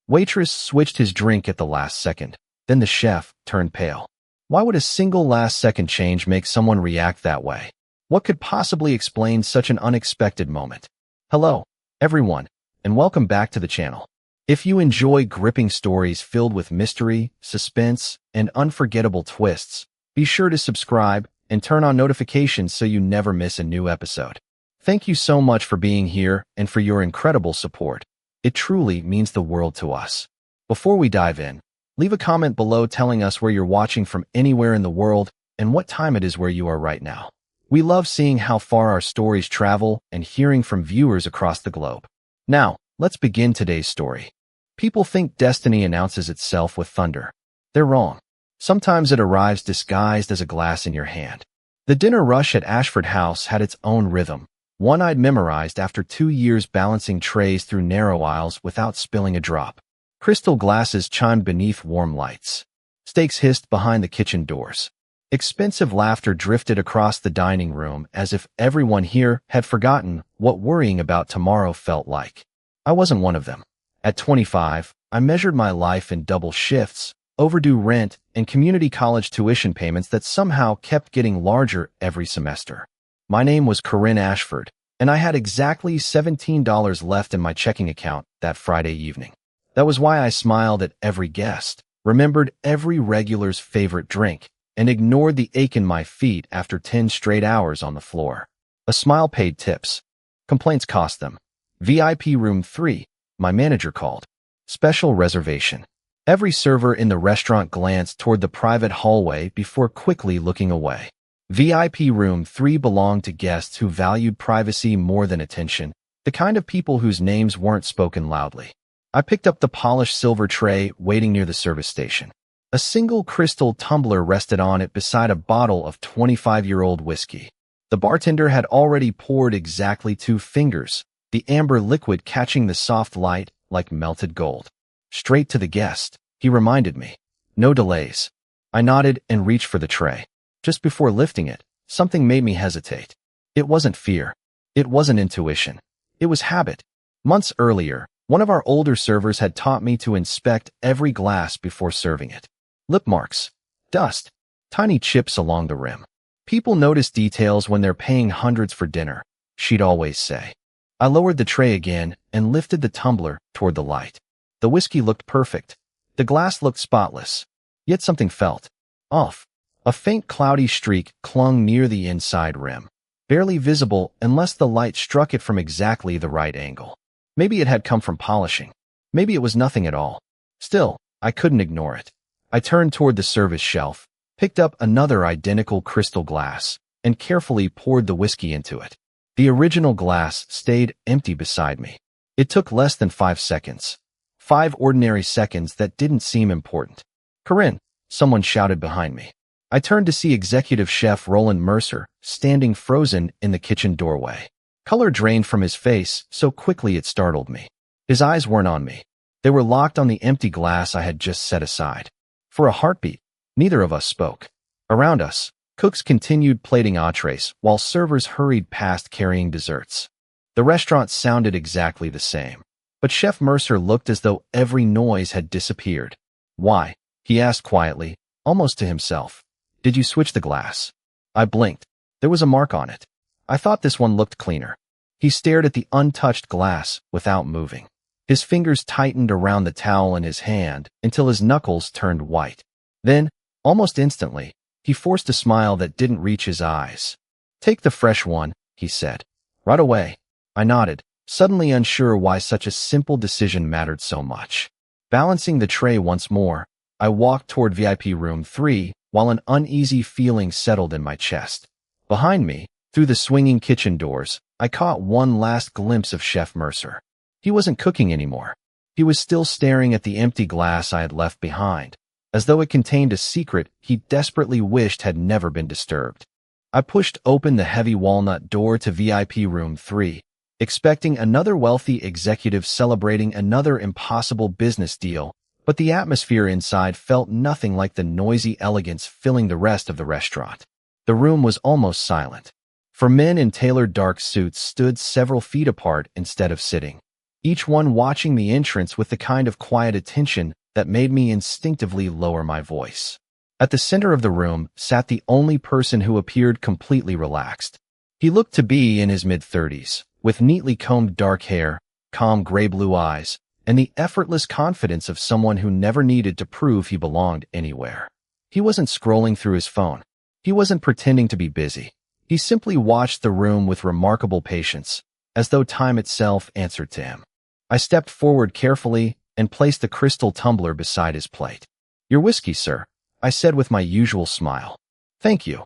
Waitress switched his drink at the last second. Then the chef turned pale. Why would a single last-second change make someone react that way? What could possibly explain such an unexpected moment? Hello, everyone, and welcome back to the channel. If you enjoy gripping stories filled with mystery, suspense, and unforgettable twists, be sure to subscribe and turn on notifications so you never miss a new episode. Thank you so much for being here and for your incredible support. It truly means the world to us. Before we dive in, leave a comment below telling us where you're watching from anywhere in the world and what time it is where you are right now. We love seeing how far our stories travel and hearing from viewers across the globe. Now, let's begin today's story. People think destiny announces itself with thunder. They're wrong. Sometimes it arrives disguised as a glass in your hand. The dinner rush at Ashford House had its own rhythm, one I'd memorized after 2 years balancing trays through narrow aisles without spilling a drop. Crystal glasses chimed beneath warm lights. Steaks hissed behind the kitchen doors. Expensive laughter drifted across the dining room as if everyone here had forgotten what worrying about tomorrow felt like. I wasn't one of them. At 25, I measured my life in double shifts, overdue rent, and community college tuition payments that somehow kept getting larger every semester. My name was Corinne Ashford, and I had exactly $17 left in my checking account that Friday evening. That was why I smiled at every guest, remembered every regular's favorite drink, and ignored the ache in my feet after 10 straight hours on the floor. A smile paid tips. Complaints cost them. VIP room 3, my manager called. Special reservation. Every server in the restaurant glanced toward the private hallway before quickly looking away. VIP room 3 belonged to guests who valued privacy more than attention, the kind of people whose names weren't spoken loudly. I picked up the polished silver tray waiting near the service station. A single crystal tumbler rested on it beside a bottle of 25-year-old whiskey. The bartender had already poured exactly 2 fingers, the amber liquid catching the soft light like melted gold. Straight to the guest, he reminded me. No delays. I nodded and reached for the tray. Just before lifting it, something made me hesitate. It wasn't fear. It wasn't intuition. It was habit. Months earlier, one of our older servers had taught me to inspect every glass before serving it. Lip marks, dust, tiny chips along the rim. People notice details when they're paying hundreds for dinner, she'd always say. I lowered the tray again and lifted the tumbler toward the light. The whiskey looked perfect. The glass looked spotless. Yet something felt off. A faint cloudy streak clung near the inside rim, barely visible unless the light struck it from exactly the right angle. Maybe it had come from polishing. Maybe it was nothing at all. Still, I couldn't ignore it. I turned toward the service shelf, picked up another identical crystal glass, and carefully poured the whiskey into it. The original glass stayed empty beside me. It took less than 5 seconds. 5 ordinary seconds that didn't seem important. "Corinne," someone shouted behind me. I turned to see Executive Chef Roland Mercer standing frozen in the kitchen doorway. Color drained from his face so quickly it startled me. His eyes weren't on me. They were locked on the empty glass I had just set aside. For a heartbeat, neither of us spoke. Around us, cooks continued plating entrees while servers hurried past carrying desserts. The restaurant sounded exactly the same, but Chef Mercer looked as though every noise had disappeared. "Why?" he asked quietly, almost to himself. "Did you switch the glass?" I blinked. There was a mark on it. I thought this one looked cleaner. He stared at the untouched glass without moving. His fingers tightened around the towel in his hand until his knuckles turned white. Then, almost instantly, he forced a smile that didn't reach his eyes. "Take the fresh one," he said. "Right away." I nodded, suddenly unsure why such a simple decision mattered so much. Balancing the tray once more, I walked toward VIP room 3 while an uneasy feeling settled in my chest. Behind me, through the swinging kitchen doors, I caught one last glimpse of Chef Mercer. He wasn't cooking anymore. He was still staring at the empty glass I had left behind, as though it contained a secret he desperately wished had never been disturbed. I pushed open the heavy walnut door to VIP room 3, expecting another wealthy executive celebrating another impossible business deal, but the atmosphere inside felt nothing like the noisy elegance filling the rest of the restaurant. The room was almost silent, for men in tailored dark suits stood several feet apart instead of sitting. each one watching the entrance with the kind of quiet attention that made me instinctively lower my voice. At the center of the room sat the only person who appeared completely relaxed. He looked to be in his mid-30s, with neatly combed dark hair, calm gray-blue eyes, and the effortless confidence of someone who never needed to prove he belonged anywhere. He wasn't scrolling through his phone. He wasn't pretending to be busy. He simply watched the room with remarkable patience, as though time itself answered to him. I stepped forward carefully and placed the crystal tumbler beside his plate. "Your whiskey, sir," I said with my usual smile. "Thank you,"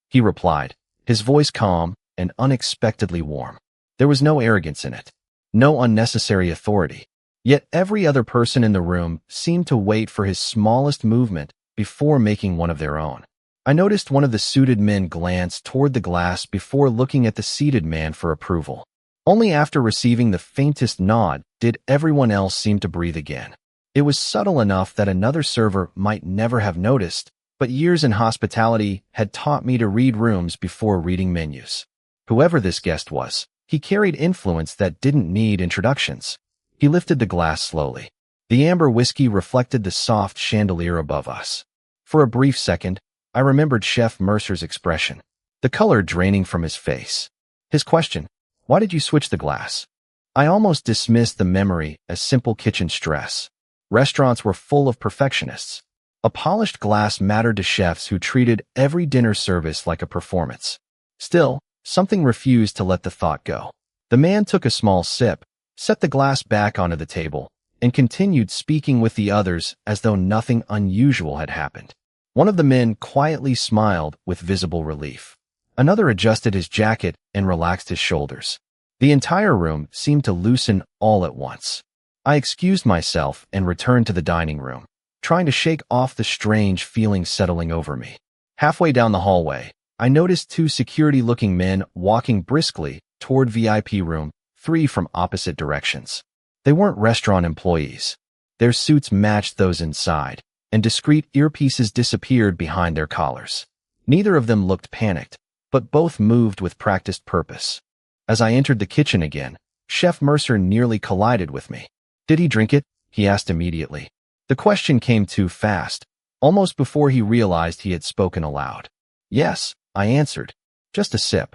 he replied, his voice calm and unexpectedly warm. There was no arrogance in it, no unnecessary authority. Yet every other person in the room seemed to wait for his smallest movement before making one of their own. I noticed one of the suited men glance toward the glass before looking at the seated man for approval. Only after receiving the faintest nod did everyone else seem to breathe again. It was subtle enough that another server might never have noticed, but years in hospitality had taught me to read rooms before reading menus. Whoever this guest was, he carried influence that didn't need introductions. He lifted the glass slowly. The amber whiskey reflected the soft chandelier above us. For a brief second, I remembered Chef Mercer's expression, the color draining from his face. His question, "Why did you switch the glass?" I almost dismissed the memory as simple kitchen stress. Restaurants were full of perfectionists. A polished glass mattered to chefs who treated every dinner service like a performance. Still, something refused to let the thought go. The man took a small sip, set the glass back onto the table, and continued speaking with the others as though nothing unusual had happened. One of the men quietly smiled with visible relief. Another adjusted his jacket and relaxed his shoulders. The entire room seemed to loosen all at once. I excused myself and returned to the dining room, trying to shake off the strange feeling settling over me. Halfway down the hallway, I noticed two security-looking men walking briskly toward VIP room 3 from opposite directions. They weren't restaurant employees. Their suits matched those inside, and discreet earpieces disappeared behind their collars. Neither of them looked panicked, but both moved with practiced purpose. As I entered the kitchen again, Chef Mercer nearly collided with me. "Did he drink it?" he asked immediately. The question came too fast, almost before he realized he had spoken aloud. "Yes," I answered. "Just a sip."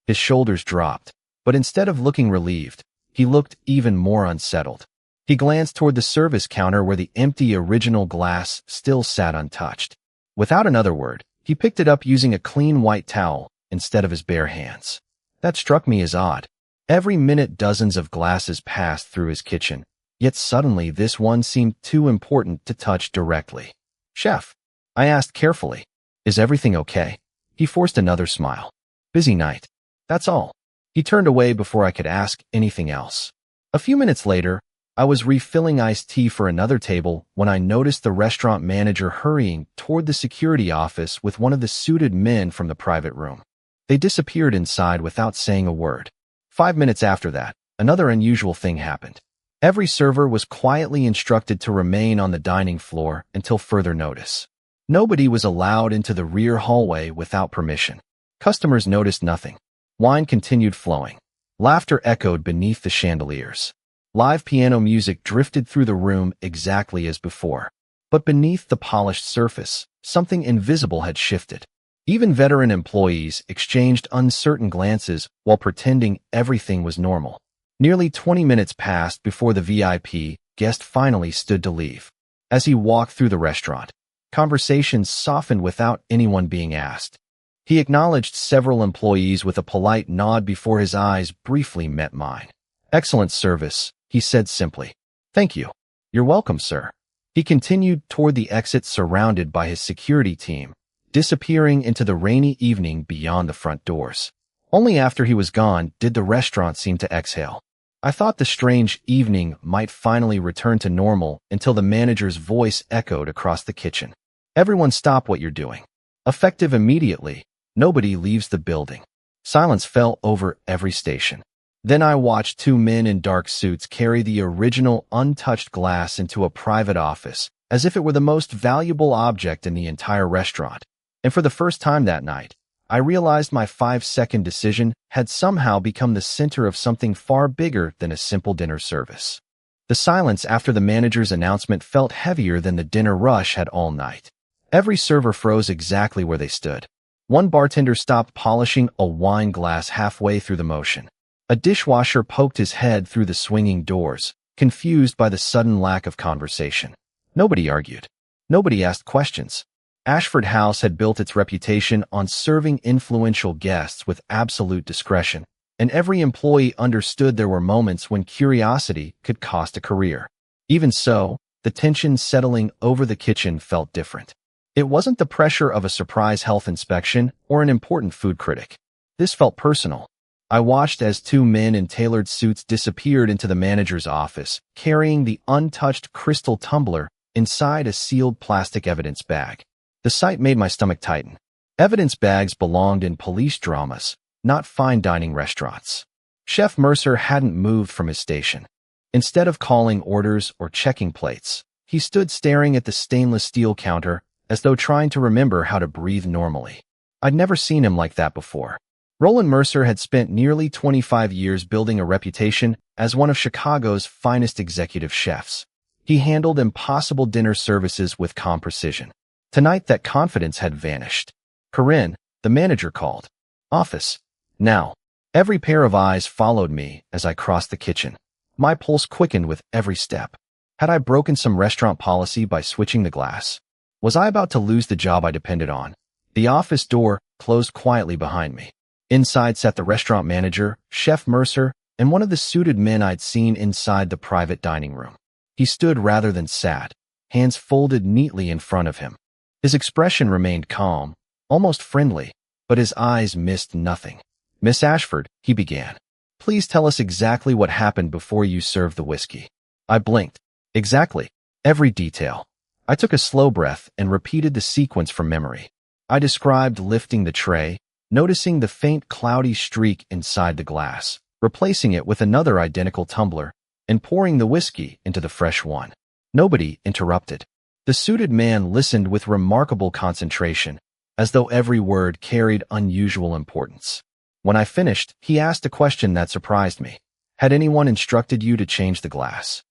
His shoulders dropped, but instead of looking relieved, he looked even more unsettled. He glanced toward the service counter where the empty original glass still sat untouched. Without another word, he picked it up using a clean white towel instead of his bare hands. That struck me as odd. Every minute dozens of glasses passed through his kitchen, yet suddenly this one seemed too important to touch directly. "Chef," I asked carefully, "is everything okay?" He forced another smile. "Busy night. That's all." He turned away before I could ask anything else. A few minutes later, I was refilling iced tea for another table when I noticed the restaurant manager hurrying toward the security office with one of the suited men from the private room. They disappeared inside without saying a word. 5 minutes after that, another unusual thing happened. Every server was quietly instructed to remain on the dining floor until further notice. Nobody was allowed into the rear hallway without permission. Customers noticed nothing. Wine continued flowing. Laughter echoed beneath the chandeliers. Live piano music drifted through the room exactly as before. But beneath the polished surface, something invisible had shifted. Even veteran employees exchanged uncertain glances while pretending everything was normal. Nearly 20 minutes passed before the VIP guest finally stood to leave. As he walked through the restaurant, conversations softened without anyone being asked. He acknowledged several employees with a polite nod before his eyes briefly met mine. "Excellent service," he said simply. "Thank you." "You're welcome, sir." He continued toward the exit surrounded by his security team, disappearing into the rainy evening beyond the front doors. Only after he was gone did the restaurant seem to exhale. I thought the strange evening might finally return to normal until the manager's voice echoed across the kitchen. "Everyone stop what you're doing." Effective immediately, nobody leaves the building. Silence fell over every station. Then I watched two men in dark suits carry the original untouched glass into a private office, as if it were the most valuable object in the entire restaurant. And for the first time that night, I realized my 5-second decision had somehow become the center of something far bigger than a simple dinner service. The silence after the manager's announcement felt heavier than the dinner rush had all night. Every server froze exactly where they stood. One bartender stopped polishing a wine glass halfway through the motion. A dishwasher poked his head through the swinging doors, confused by the sudden lack of conversation. Nobody argued. Nobody asked questions. Ashford House had built its reputation on serving influential guests with absolute discretion, and every employee understood there were moments when curiosity could cost a career. Even so, the tension settling over the kitchen felt different. It wasn't the pressure of a surprise health inspection or an important food critic. This felt personal. I watched as two men in tailored suits disappeared into the manager's office, carrying the untouched crystal tumbler inside a sealed plastic evidence bag. The sight made my stomach tighten. Evidence bags belonged in police dramas, not fine dining restaurants. Chef Mercer hadn't moved from his station. Instead of calling orders or checking plates, he stood staring at the stainless steel counter as though trying to remember how to breathe normally. I'd never seen him like that before. Roland Mercer had spent nearly 25 years building a reputation as one of Chicago's finest executive chefs. He handled impossible dinner services with calm precision. Tonight that confidence had vanished. "Corinne," the manager called. "Office. Now." Every pair of eyes followed me as I crossed the kitchen. My pulse quickened with every step. Had I broken some restaurant policy by switching the glass? Was I about to lose the job I depended on? The office door closed quietly behind me. Inside sat the restaurant manager, Chef Mercer, and one of the suited men I'd seen inside the private dining room. He stood rather than sat, hands folded neatly in front of him. His expression remained calm, almost friendly, but his eyes missed nothing. "Miss Ashford," he began, "please tell us exactly what happened before you served the whiskey." I blinked. Exactly. Every detail. I took a slow breath and repeated the sequence from memory. I described lifting the tray, noticing the faint cloudy streak inside the glass, replacing it with another identical tumbler, and pouring the whiskey into the fresh one. Nobody interrupted. The suited man listened with remarkable concentration, as though every word carried unusual importance. When I finished, he asked a question that surprised me. "Had anyone instructed you to change the glass?"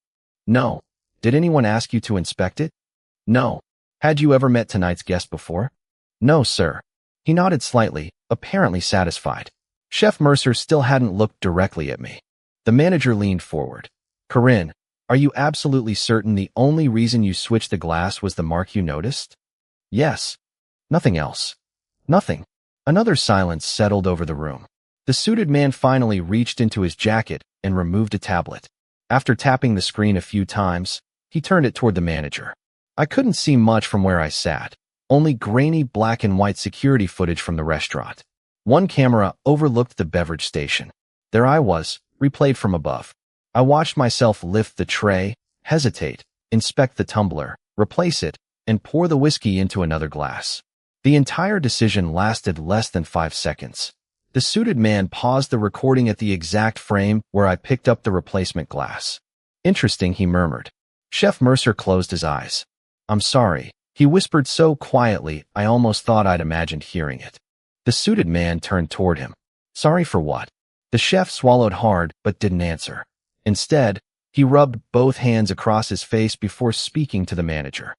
"No." "Did anyone ask you to inspect it?" "No." "Had you ever met tonight's guest before?" "No, sir." He nodded slightly, apparently satisfied. Chef Mercer still hadn't looked directly at me. The manager leaned forward. "Corinne, are you absolutely certain the only reason you switched the glass was the mark you noticed?" "Yes." "Nothing else?" "Nothing." Another silence settled over the room. The suited man finally reached into his jacket and removed a tablet. After tapping the screen a few times, he turned it toward the manager. I couldn't see much from where I sat, only grainy black and white security footage from the restaurant. One camera overlooked the beverage station. There I was, replayed from above. I watched myself lift the tray, hesitate, inspect the tumbler, replace it, and pour the whiskey into another glass. The entire decision lasted less than 5 seconds. The suited man paused the recording at the exact frame where I picked up the replacement glass. "Interesting," he murmured. Chef Mercer closed his eyes. "I'm sorry," he whispered so quietly I almost thought I'd imagined hearing it. The suited man turned toward him. "Sorry for what?" The chef swallowed hard but didn't answer. Instead, he rubbed both hands across his face before speaking to the manager.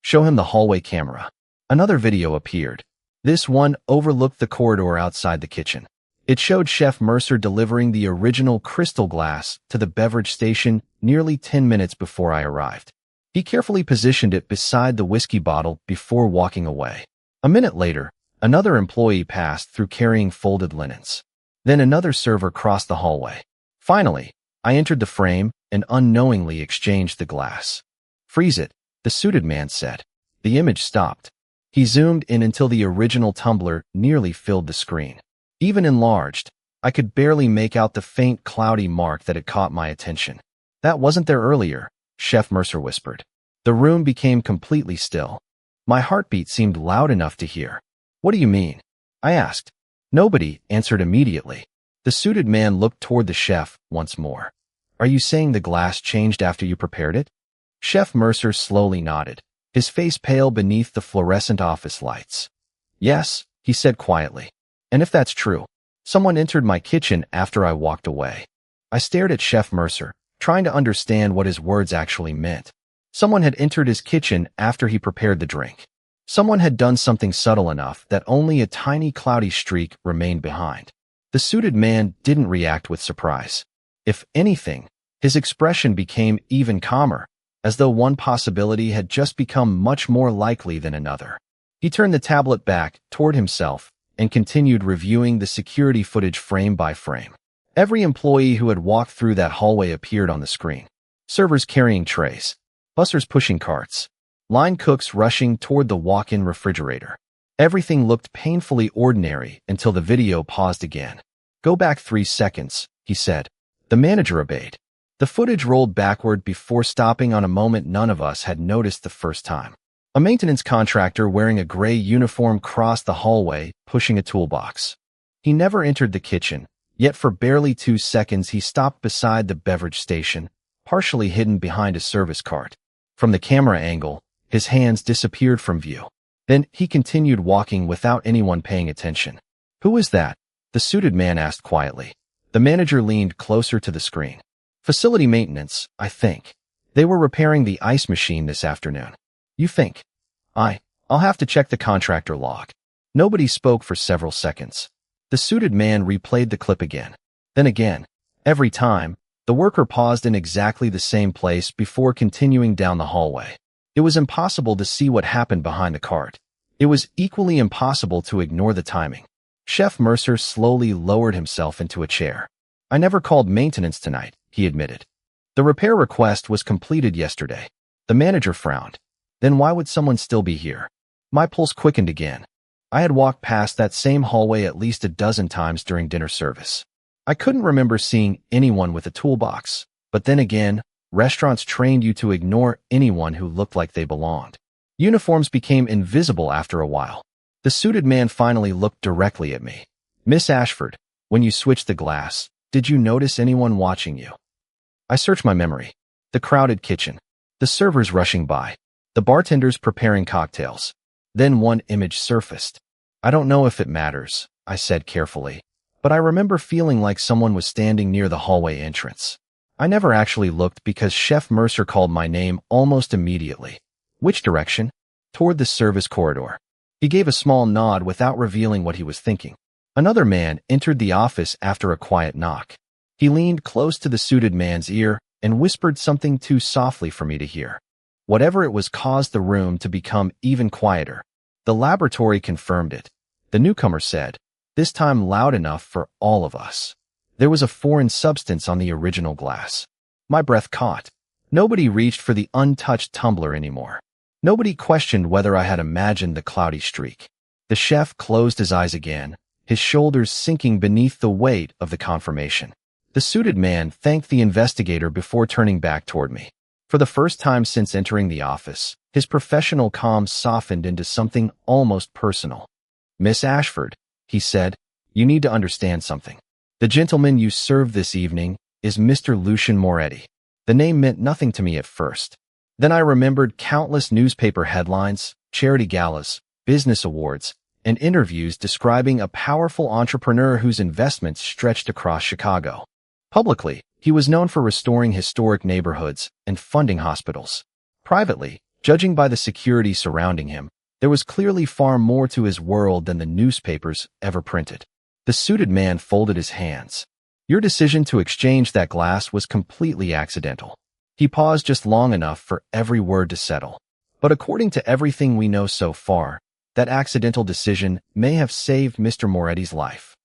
"Show him the hallway camera." Another video appeared. This one overlooked the corridor outside the kitchen. It showed Chef Mercer delivering the original crystal glass to the beverage station nearly 10 minutes before I arrived. He carefully positioned it beside the whiskey bottle before walking away. A minute later, another employee passed through carrying folded linens. Then another server crossed the hallway. Finally, I entered the frame and unknowingly exchanged the glass. "Freeze it," the suited man said. The image stopped. He zoomed in until the original tumbler nearly filled the screen. Even enlarged, I could barely make out the faint cloudy mark that had caught my attention. "That wasn't there earlier," Chef Mercer whispered. The room became completely still. My heartbeat seemed loud enough to hear. "What do you mean?" I asked. Nobody answered immediately. The suited man looked toward the chef once more. "Are you saying the glass changed after you prepared it?" Chef Mercer slowly nodded, his face pale beneath the fluorescent office lights. "Yes," he said quietly. And if that's true, someone entered my kitchen after I walked away. I stared at Chef Mercer, trying to understand what his words actually meant. Someone had entered his kitchen after he prepared the drink. Someone had done something subtle enough that only a tiny cloudy streak remained behind. The suited man didn't react with surprise. If anything, his expression became even calmer, as though one possibility had just become much more likely than another. He turned the tablet back toward himself and continued reviewing the security footage frame by frame. Every employee who had walked through that hallway appeared on the screen. Servers carrying trays, bussers pushing carts, line cooks rushing toward the walk-in refrigerator. Everything looked painfully ordinary until the video paused again. "Go back 3 seconds," he said. The manager obeyed. The footage rolled backward before stopping on a moment none of us had noticed the first time. A maintenance contractor wearing a gray uniform crossed the hallway, pushing a toolbox. He never entered the kitchen, yet for barely 2 seconds he stopped beside the beverage station, partially hidden behind a service cart. From the camera angle, his hands disappeared from view. Then he continued walking without anyone paying attention. "Who is that?" the suited man asked quietly. The manager leaned closer to the screen. "Facility maintenance, I think. They were repairing the ice machine this afternoon." "You think?" I'll have to check the contractor log." Nobody spoke for several seconds. The suited man replayed the clip again. Then again. Every time, the worker paused in exactly the same place before continuing down the hallway. It was impossible to see what happened behind the cart. It was equally impossible to ignore the timing. Chef Mercer slowly lowered himself into a chair. "I never called maintenance tonight," he admitted. "The repair request was completed yesterday." The manager frowned. "Then why would someone still be here?" My pulse quickened again. I had walked past that same hallway at least a dozen times during dinner service. I couldn't remember seeing anyone with a toolbox, but then again, restaurants trained you to ignore anyone who looked like they belonged. Uniforms became invisible after a while. The suited man finally looked directly at me. "Miss Ashford, when you switched the glass, did you notice anyone watching you?" I searched my memory. The crowded kitchen, the servers rushing by, the bartenders preparing cocktails. Then one image surfaced. "I don't know if it matters," I said carefully, "but I remember feeling like someone was standing near the hallway entrance." I never actually looked because Chef Mercer called my name almost immediately. "Which direction?" "Toward the service corridor." He gave a small nod without revealing what he was thinking. Another man entered the office after a quiet knock. He leaned close to the suited man's ear and whispered something too softly for me to hear. Whatever it was caused the room to become even quieter. The laboratory confirmed it. The newcomer said, this time loud enough for all of us. There was a foreign substance on the original glass. My breath caught. Nobody reached for the untouched tumbler anymore. Nobody questioned whether I had imagined the cloudy streak. The chef closed his eyes again, his shoulders sinking beneath the weight of the confirmation. The suited man thanked the investigator before turning back toward me. For the first time since entering the office, his professional calm softened into something almost personal. "Miss Ashford," he said, "you need to understand something. The gentleman you served this evening is Mr. Lucien Moretti." The name meant nothing to me at first. Then I remembered countless newspaper headlines, charity galas, business awards, and interviews describing a powerful entrepreneur whose investments stretched across Chicago. Publicly, he was known for restoring historic neighborhoods and funding hospitals. Privately, judging by the security surrounding him, there was clearly far more to his world than the newspapers ever printed. The suited man folded his hands. "Your decision to exchange that glass was completely accidental." He paused just long enough for every word to settle. "But according to everything we know so far, that accidental decision may have saved Mr. Moretti's life."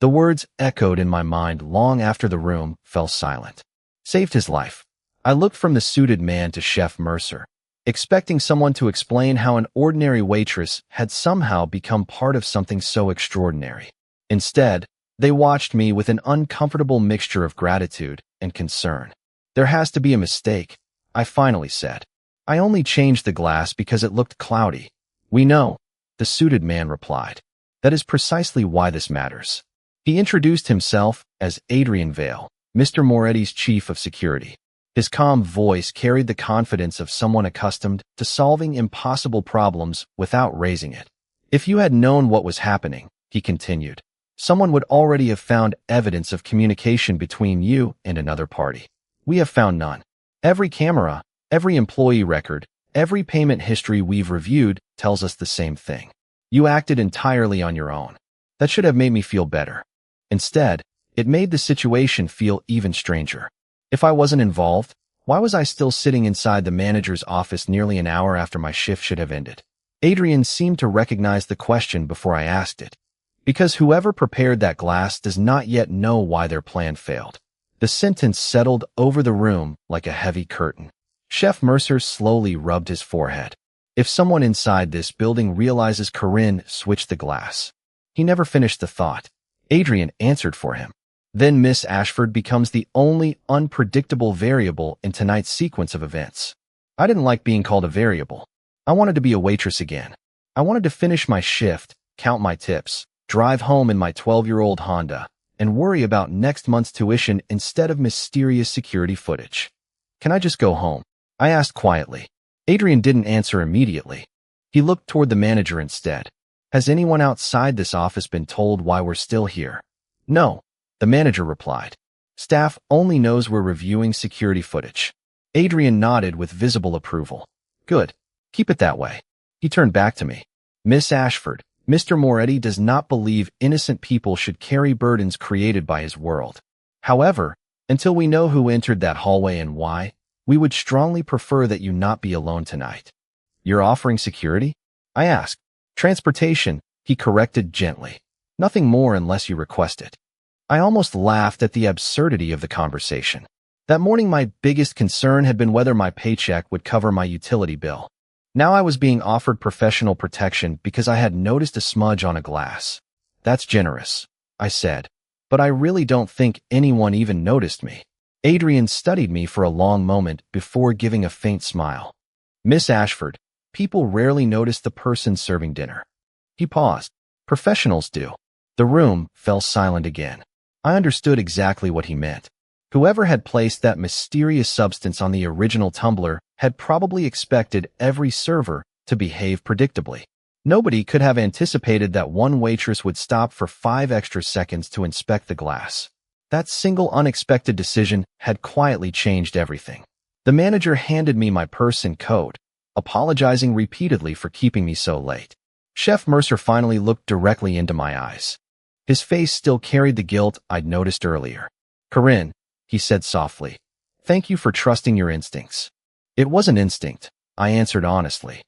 The words echoed in my mind long after the room fell silent. Saved his life. I looked from the suited man to Chef Mercer, expecting someone to explain how an ordinary waitress had somehow become part of something so extraordinary. Instead, they watched me with an uncomfortable mixture of gratitude and concern. "There has to be a mistake," I finally said. "I only changed the glass because it looked cloudy." "We know," the suited man replied. "That is precisely why this matters." He introduced himself as Adrian Vale, Mr. Moretti's chief of security. His calm voice carried the confidence of someone accustomed to solving impossible problems without raising it. "If you had known what was happening," he continued, someone would already have found evidence of communication between you and another party. We have found none. Every camera, every employee record, every payment history we've reviewed tells us the same thing. You acted entirely on your own. That should have made me feel better. Instead, it made the situation feel even stranger. If I wasn't involved, why was I still sitting inside the manager's office nearly an hour after my shift should have ended? Adrian seemed to recognize the question before I asked it. Because whoever prepared that glass does not yet know why their plan failed. The sentence settled over the room like a heavy curtain. Chef Mercer slowly rubbed his forehead. If someone inside this building realizes Corinne switched the glass. He never finished the thought. Adrian answered for him. Then Miss Ashford becomes the only unpredictable variable in tonight's sequence of events. I didn't like being called a variable. I wanted to be a waitress again. I wanted to finish my shift, count my tips, drive home in my 12-year-old Honda, and worry about next month's tuition instead of mysterious security footage. Can I just go home? I asked quietly. Adrian didn't answer immediately. He looked toward the manager instead. Has anyone outside this office been told why we're still here? No, the manager replied. Staff only knows we're reviewing security footage. Adrian nodded with visible approval. Good. Keep it that way. He turned back to me. Miss Ashford, Mr. Moretti does not believe innocent people should carry burdens created by his world. However, until we know who entered that hallway and why, we would strongly prefer that you not be alone tonight. You're offering security? I asked. Transportation, he corrected gently. Nothing more unless you request it. I almost laughed at the absurdity of the conversation. That morning my biggest concern had been whether my paycheck would cover my utility bill. Now I was being offered professional protection because I had noticed a smudge on a glass. That's generous, I said. But I really don't think anyone even noticed me. Adrian studied me for a long moment before giving a faint smile. Miss Ashford, people rarely notice the person serving dinner. He paused. Professionals do. The room fell silent again. I understood exactly what he meant. Whoever had placed that mysterious substance on the original tumbler had probably expected every server to behave predictably. Nobody could have anticipated that one waitress would stop for 5 extra seconds to inspect the glass. That single unexpected decision had quietly changed everything. The manager handed me my purse and coat, apologizing repeatedly for keeping me so late. Chef Mercer finally looked directly into my eyes. His face still carried the guilt I'd noticed earlier. Corinne, he said softly, thank you for trusting your instincts. It wasn't instinct, I answered honestly.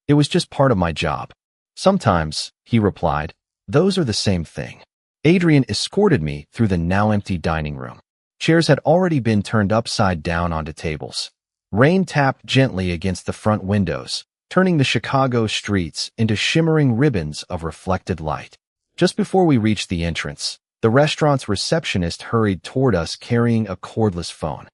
It was just part of my job. Sometimes, he replied, those are the same thing. Adrian escorted me through the now empty dining room. Chairs had already been turned upside down onto tables. Rain tapped gently against the front windows, turning the Chicago streets into shimmering ribbons of reflected light. Just before we reached the entrance, the restaurant's receptionist hurried toward us carrying a cordless phone.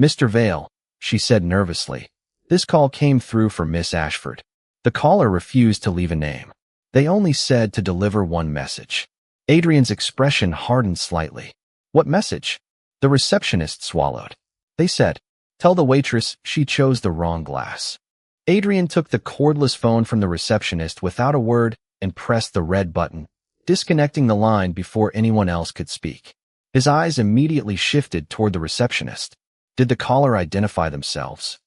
Mr. Vale, she said nervously. This call came through for Miss Ashford. The caller refused to leave a name. They only said to deliver one message. Adrian's expression hardened slightly. What message? The receptionist swallowed. They said, tell the waitress she chose the wrong glass. Adrian took the cordless phone from the receptionist without a word and pressed the red button, disconnecting the line before anyone else could speak. His eyes immediately shifted toward the receptionist. Did the caller identify themselves?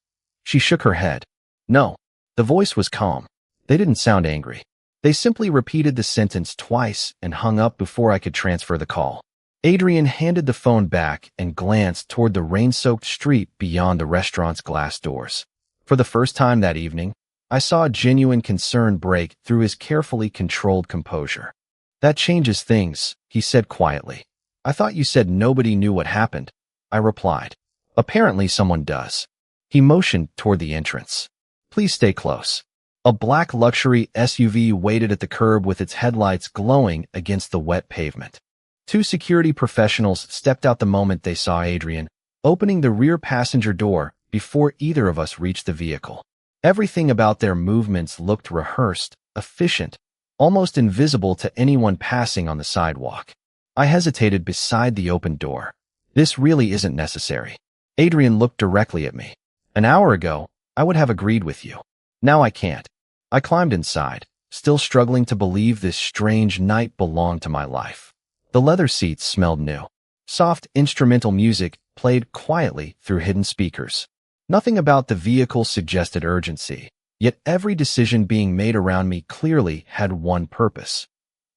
She shook her head. No. The voice was calm. They didn't sound angry. They simply repeated the sentence twice and hung up before I could transfer the call. Adrian handed the phone back and glanced toward the rain-soaked street beyond the restaurant's glass doors. For the first time that evening, I saw a genuine concern break through his carefully controlled composure. That changes things, he said quietly. I thought you said nobody knew what happened, I replied. Apparently someone does. He motioned toward the entrance. Please stay close. A black luxury SUV waited at the curb with its headlights glowing against the wet pavement. 2 security professionals stepped out the moment they saw Adrian, opening the rear passenger door before either of us reached the vehicle. Everything about their movements looked rehearsed, efficient, almost invisible to anyone passing on the sidewalk. I hesitated beside the open door. This really isn't necessary. Adrian looked directly at me. An hour ago, I would have agreed with you. Now I can't. I climbed inside, still struggling to believe this strange night belonged to my life. The leather seats smelled new. Soft instrumental music played quietly through hidden speakers. Nothing about the vehicle suggested urgency, yet every decision being made around me clearly had one purpose: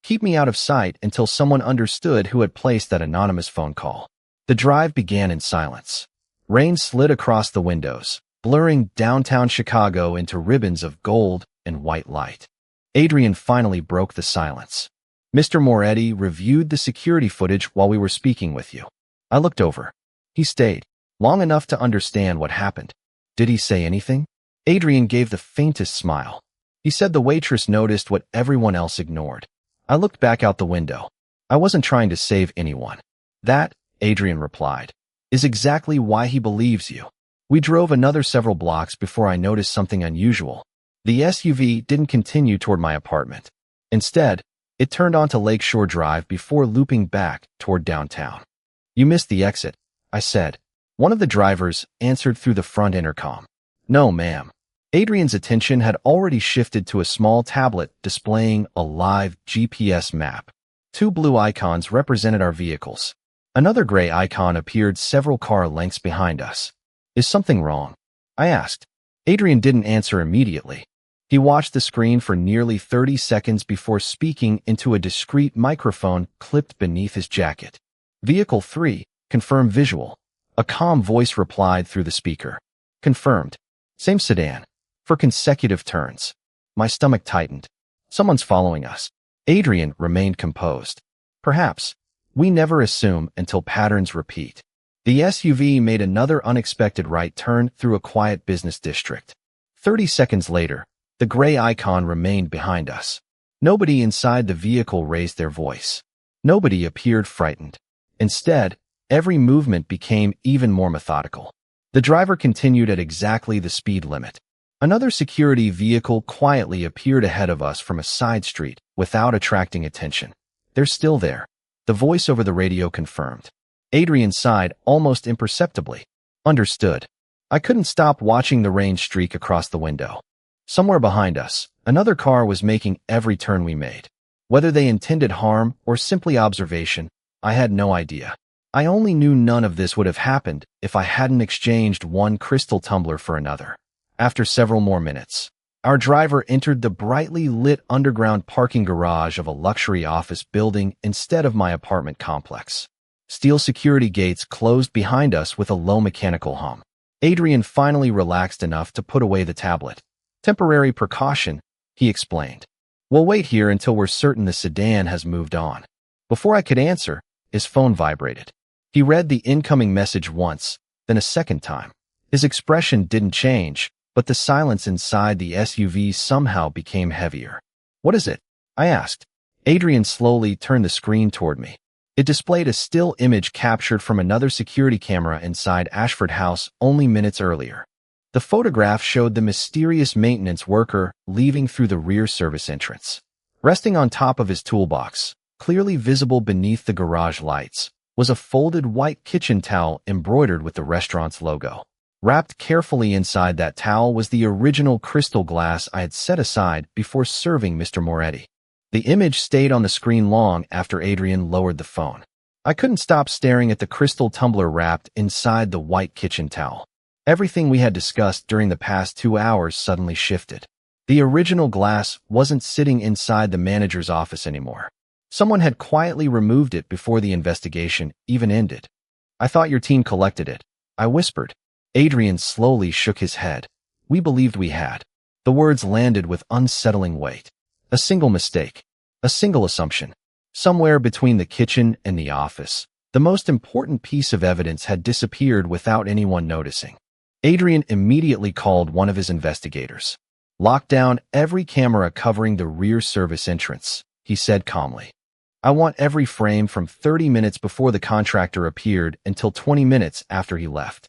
keep me out of sight until someone understood who had placed that anonymous phone call. The drive began in silence. Rain slid across the windows, blurring downtown Chicago into ribbons of gold and white light. Adrian finally broke the silence. "Mr. Moretti reviewed the security footage while we were speaking with you." I looked over. He stayed, long enough to understand what happened. "Did he say anything?" Adrian gave the faintest smile. "He said the waitress noticed what everyone else ignored." I looked back out the window. "I wasn't trying to save anyone." "That," Adrian replied, "is exactly why he believes you." We drove another several blocks before I noticed something unusual. The SUV didn't continue toward my apartment. Instead, it turned onto Lakeshore Drive before looping back toward downtown. "You missed the exit," I said. One of the drivers answered through the front intercom. "No, ma'am." Adrian's attention had already shifted to a small tablet displaying a live GPS map. Two blue icons represented our vehicles. Another gray icon appeared several car lengths behind us. "Is something wrong?" I asked. Adrian didn't answer immediately. He watched the screen for nearly 30 seconds before speaking into a discreet microphone clipped beneath his jacket. "Vehicle 3, confirm visual." A calm voice replied through the speaker. "Confirmed. Same sedan. For consecutive turns." My stomach tightened. Someone's following us. Adrian remained composed. "Perhaps. We never assume until patterns repeat." The SUV made another unexpected right turn through a quiet business district. 30 seconds later, the gray icon remained behind us. Nobody inside the vehicle raised their voice. Nobody appeared frightened. Instead, every movement became even more methodical. The driver continued at exactly the speed limit. Another security vehicle quietly appeared ahead of us from a side street without attracting attention. "They're still there," the voice over the radio confirmed. Adrian sighed almost imperceptibly. "Understood." I couldn't stop watching the rain streak across the window. Somewhere behind us, another car was making every turn we made. Whether they intended harm or simply observation, I had no idea. I only knew none of this would have happened if I hadn't exchanged one crystal tumbler for another. After several more minutes, our driver entered the brightly lit underground parking garage of a luxury office building instead of my apartment complex. Steel security gates closed behind us with a low mechanical hum. Adrian finally relaxed enough to put away the tablet. "Temporary precaution," he explained. "We'll wait here until we're certain the sedan has moved on." Before I could answer, his phone vibrated. He read the incoming message once, then a second time. His expression didn't change, but the silence inside the SUV somehow became heavier. "What is it?" I asked. Adrian slowly turned the screen toward me. It displayed a still image captured from another security camera inside Ashford House only minutes earlier. The photograph showed the mysterious maintenance worker leaving through the rear service entrance. Resting on top of his toolbox, clearly visible beneath the garage lights, was a folded white kitchen towel embroidered with the restaurant's logo. Wrapped carefully inside that towel was the original crystal glass I had set aside before serving Mr. Moretti. The image stayed on the screen long after Adrian lowered the phone. I couldn't stop staring at the crystal tumbler wrapped inside the white kitchen towel. Everything we had discussed during the past 2 hours suddenly shifted. The original glass wasn't sitting inside the manager's office anymore. Someone had quietly removed it before the investigation even ended. "I thought your team collected it," I whispered. Adrian slowly shook his head. "We believed we had." The words landed with unsettling weight. A single mistake. A single assumption. Somewhere between the kitchen and the office, the most important piece of evidence had disappeared without anyone noticing. Adrian immediately called one of his investigators. "Lock down every camera covering the rear service entrance," he said calmly. "I want every frame from 30 minutes before the contractor appeared until 20 minutes after he left."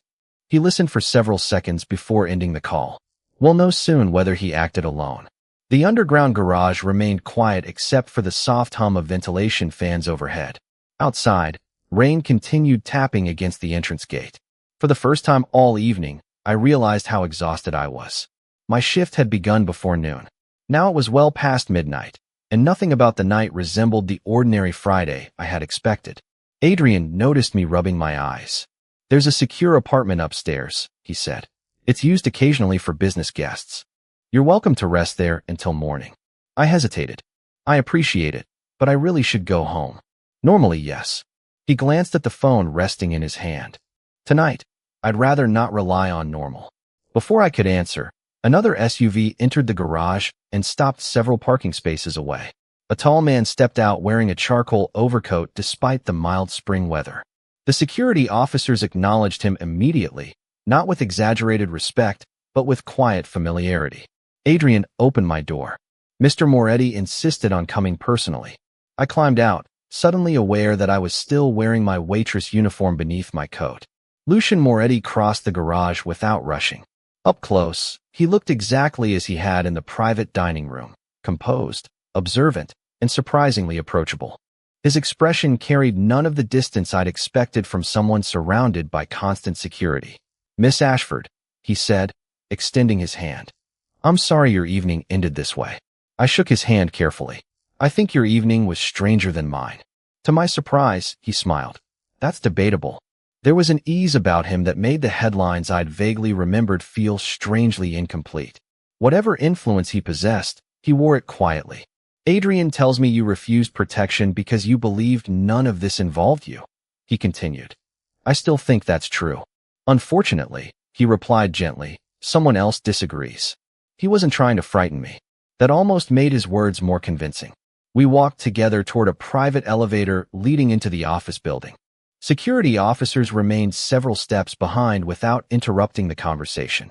He listened for several seconds before ending the call. We'll know soon whether he acted alone. The underground garage remained quiet except for the soft hum of ventilation fans overhead. Outside, rain continued tapping against the entrance gate. For the first time all evening, I realized how exhausted I was. My shift had begun before noon. Now it was well past midnight. and nothing about the night resembled the ordinary Friday I had expected. Adrian noticed me rubbing my eyes. "There's a secure apartment upstairs," he said. "It's used occasionally for business guests. You're welcome to rest there until morning." I hesitated. "I appreciate it, but I really should go home." "Normally, yes." He glanced at the phone resting in his hand. "Tonight, I'd rather not rely on normal." Before I could answer, another SUV entered the garage and stopped several parking spaces away. A tall man stepped out wearing a charcoal overcoat despite the mild spring weather. The security officers acknowledged him immediately, not with exaggerated respect, but with quiet familiarity. Adrian opened my door. Mr. Moretti insisted on coming personally. I climbed out, suddenly aware that I was still wearing my waitress uniform beneath my coat. Lucian Moretti crossed the garage without rushing. Up close, he looked exactly as he had in the private dining room, composed, observant, and surprisingly approachable. His expression carried none of the distance I'd expected from someone surrounded by constant security. "Miss Ashford," he said, extending his hand. "I'm sorry your evening ended this way." I shook his hand carefully. "I think your evening was stranger than mine." To my surprise, he smiled. "That's debatable." There was an ease about him that made the headlines I'd vaguely remembered feel strangely incomplete. Whatever influence he possessed, he wore it quietly. "Adrian tells me you refused protection because you believed none of this involved you," he continued. "I still think that's true." "Unfortunately," he replied gently, "someone else disagrees." He wasn't trying to frighten me. That almost made his words more convincing. We walked together toward a private elevator leading into the office building. Security officers remained several steps behind without interrupting the conversation.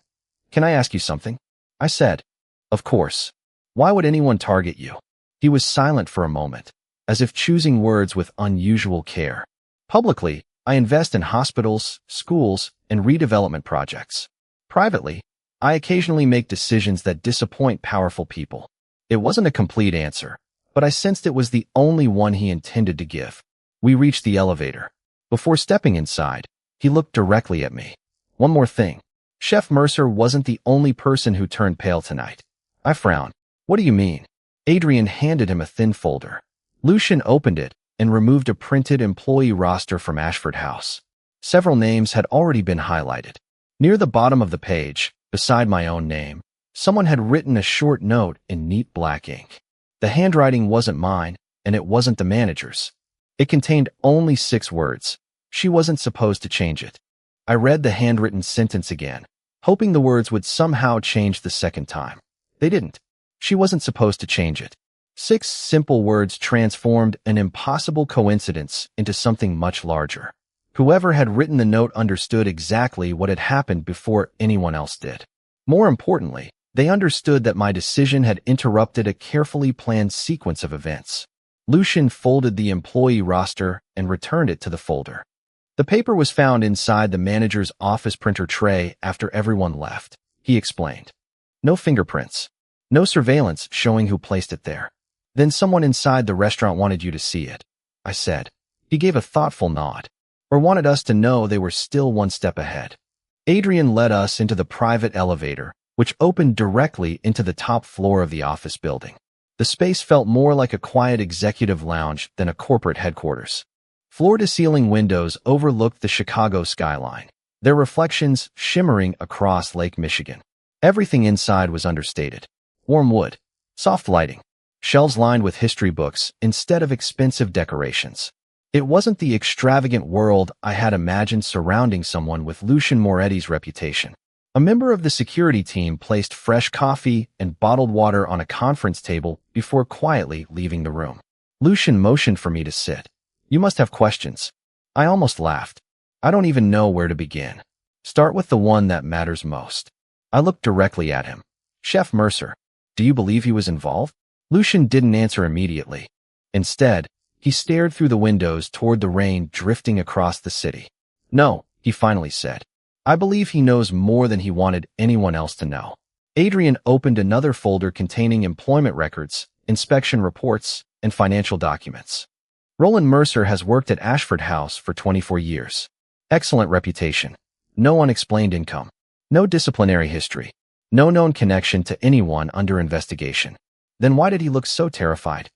"Can I ask you something?" I said. "Of course. Why would anyone target you?" He was silent for a moment, as if choosing words with unusual care. "Publicly, I invest in hospitals, schools, and redevelopment projects. Privately, I occasionally make decisions that disappoint powerful people." It wasn't a complete answer, but I sensed it was the only one he intended to give. We reached the elevator. Before stepping inside, he looked directly at me. "One more thing. Chef Mercer wasn't the only person who turned pale tonight." I frowned. "What do you mean?" Adrian handed him a thin folder. Lucian opened it and removed a printed employee roster from Ashford House. Several names had already been highlighted. Near the bottom of the page, beside my own name, someone had written a short note in neat black ink. The handwriting wasn't mine, and it wasn't the manager's. It contained only 6 words. She wasn't supposed to change it. I read the handwritten sentence again, hoping the words would somehow change the second time. They didn't. She wasn't supposed to change it. 6 simple words transformed an impossible coincidence into something much larger. Whoever had written the note understood exactly what had happened before anyone else did. More importantly, they understood that my decision had interrupted a carefully planned sequence of events. Lucian folded the employee roster and returned it to the folder. "The paper was found inside the manager's office printer tray after everyone left," he explained. "No fingerprints. No surveillance showing who placed it there. Then someone inside the restaurant wanted you to see it," I said. He gave a thoughtful nod, or wanted us to know they were still one step ahead. Adrian led us into the private elevator, which opened directly into the top floor of the office building. The space felt more like a quiet executive lounge than a corporate headquarters. Floor-to-ceiling windows overlooked the Chicago skyline, their reflections shimmering across Lake Michigan. Everything inside was understated. Warm wood, soft lighting, shelves lined with history books instead of expensive decorations. It wasn't the extravagant world I had imagined surrounding someone with Lucian Moretti's reputation. A member of the security team placed fresh coffee and bottled water on a conference table before quietly leaving the room. Lucian motioned for me to sit. "You must have questions." I almost laughed. "I don't even know where to begin." "Start with the one that matters most." I looked directly at him. "Chef Mercer, do you believe he was involved?" Lucian didn't answer immediately. Instead, he stared through the windows toward the rain drifting across the city. "No," he finally said. "I believe he knows more than he wanted anyone else to know." Adrian opened another folder containing employment records, inspection reports, and financial documents. "Roland Mercer has worked at Ashford House for 24 years. Excellent reputation. No unexplained income. No disciplinary history. No known connection to anyone under investigation. Then why did he look so terrified?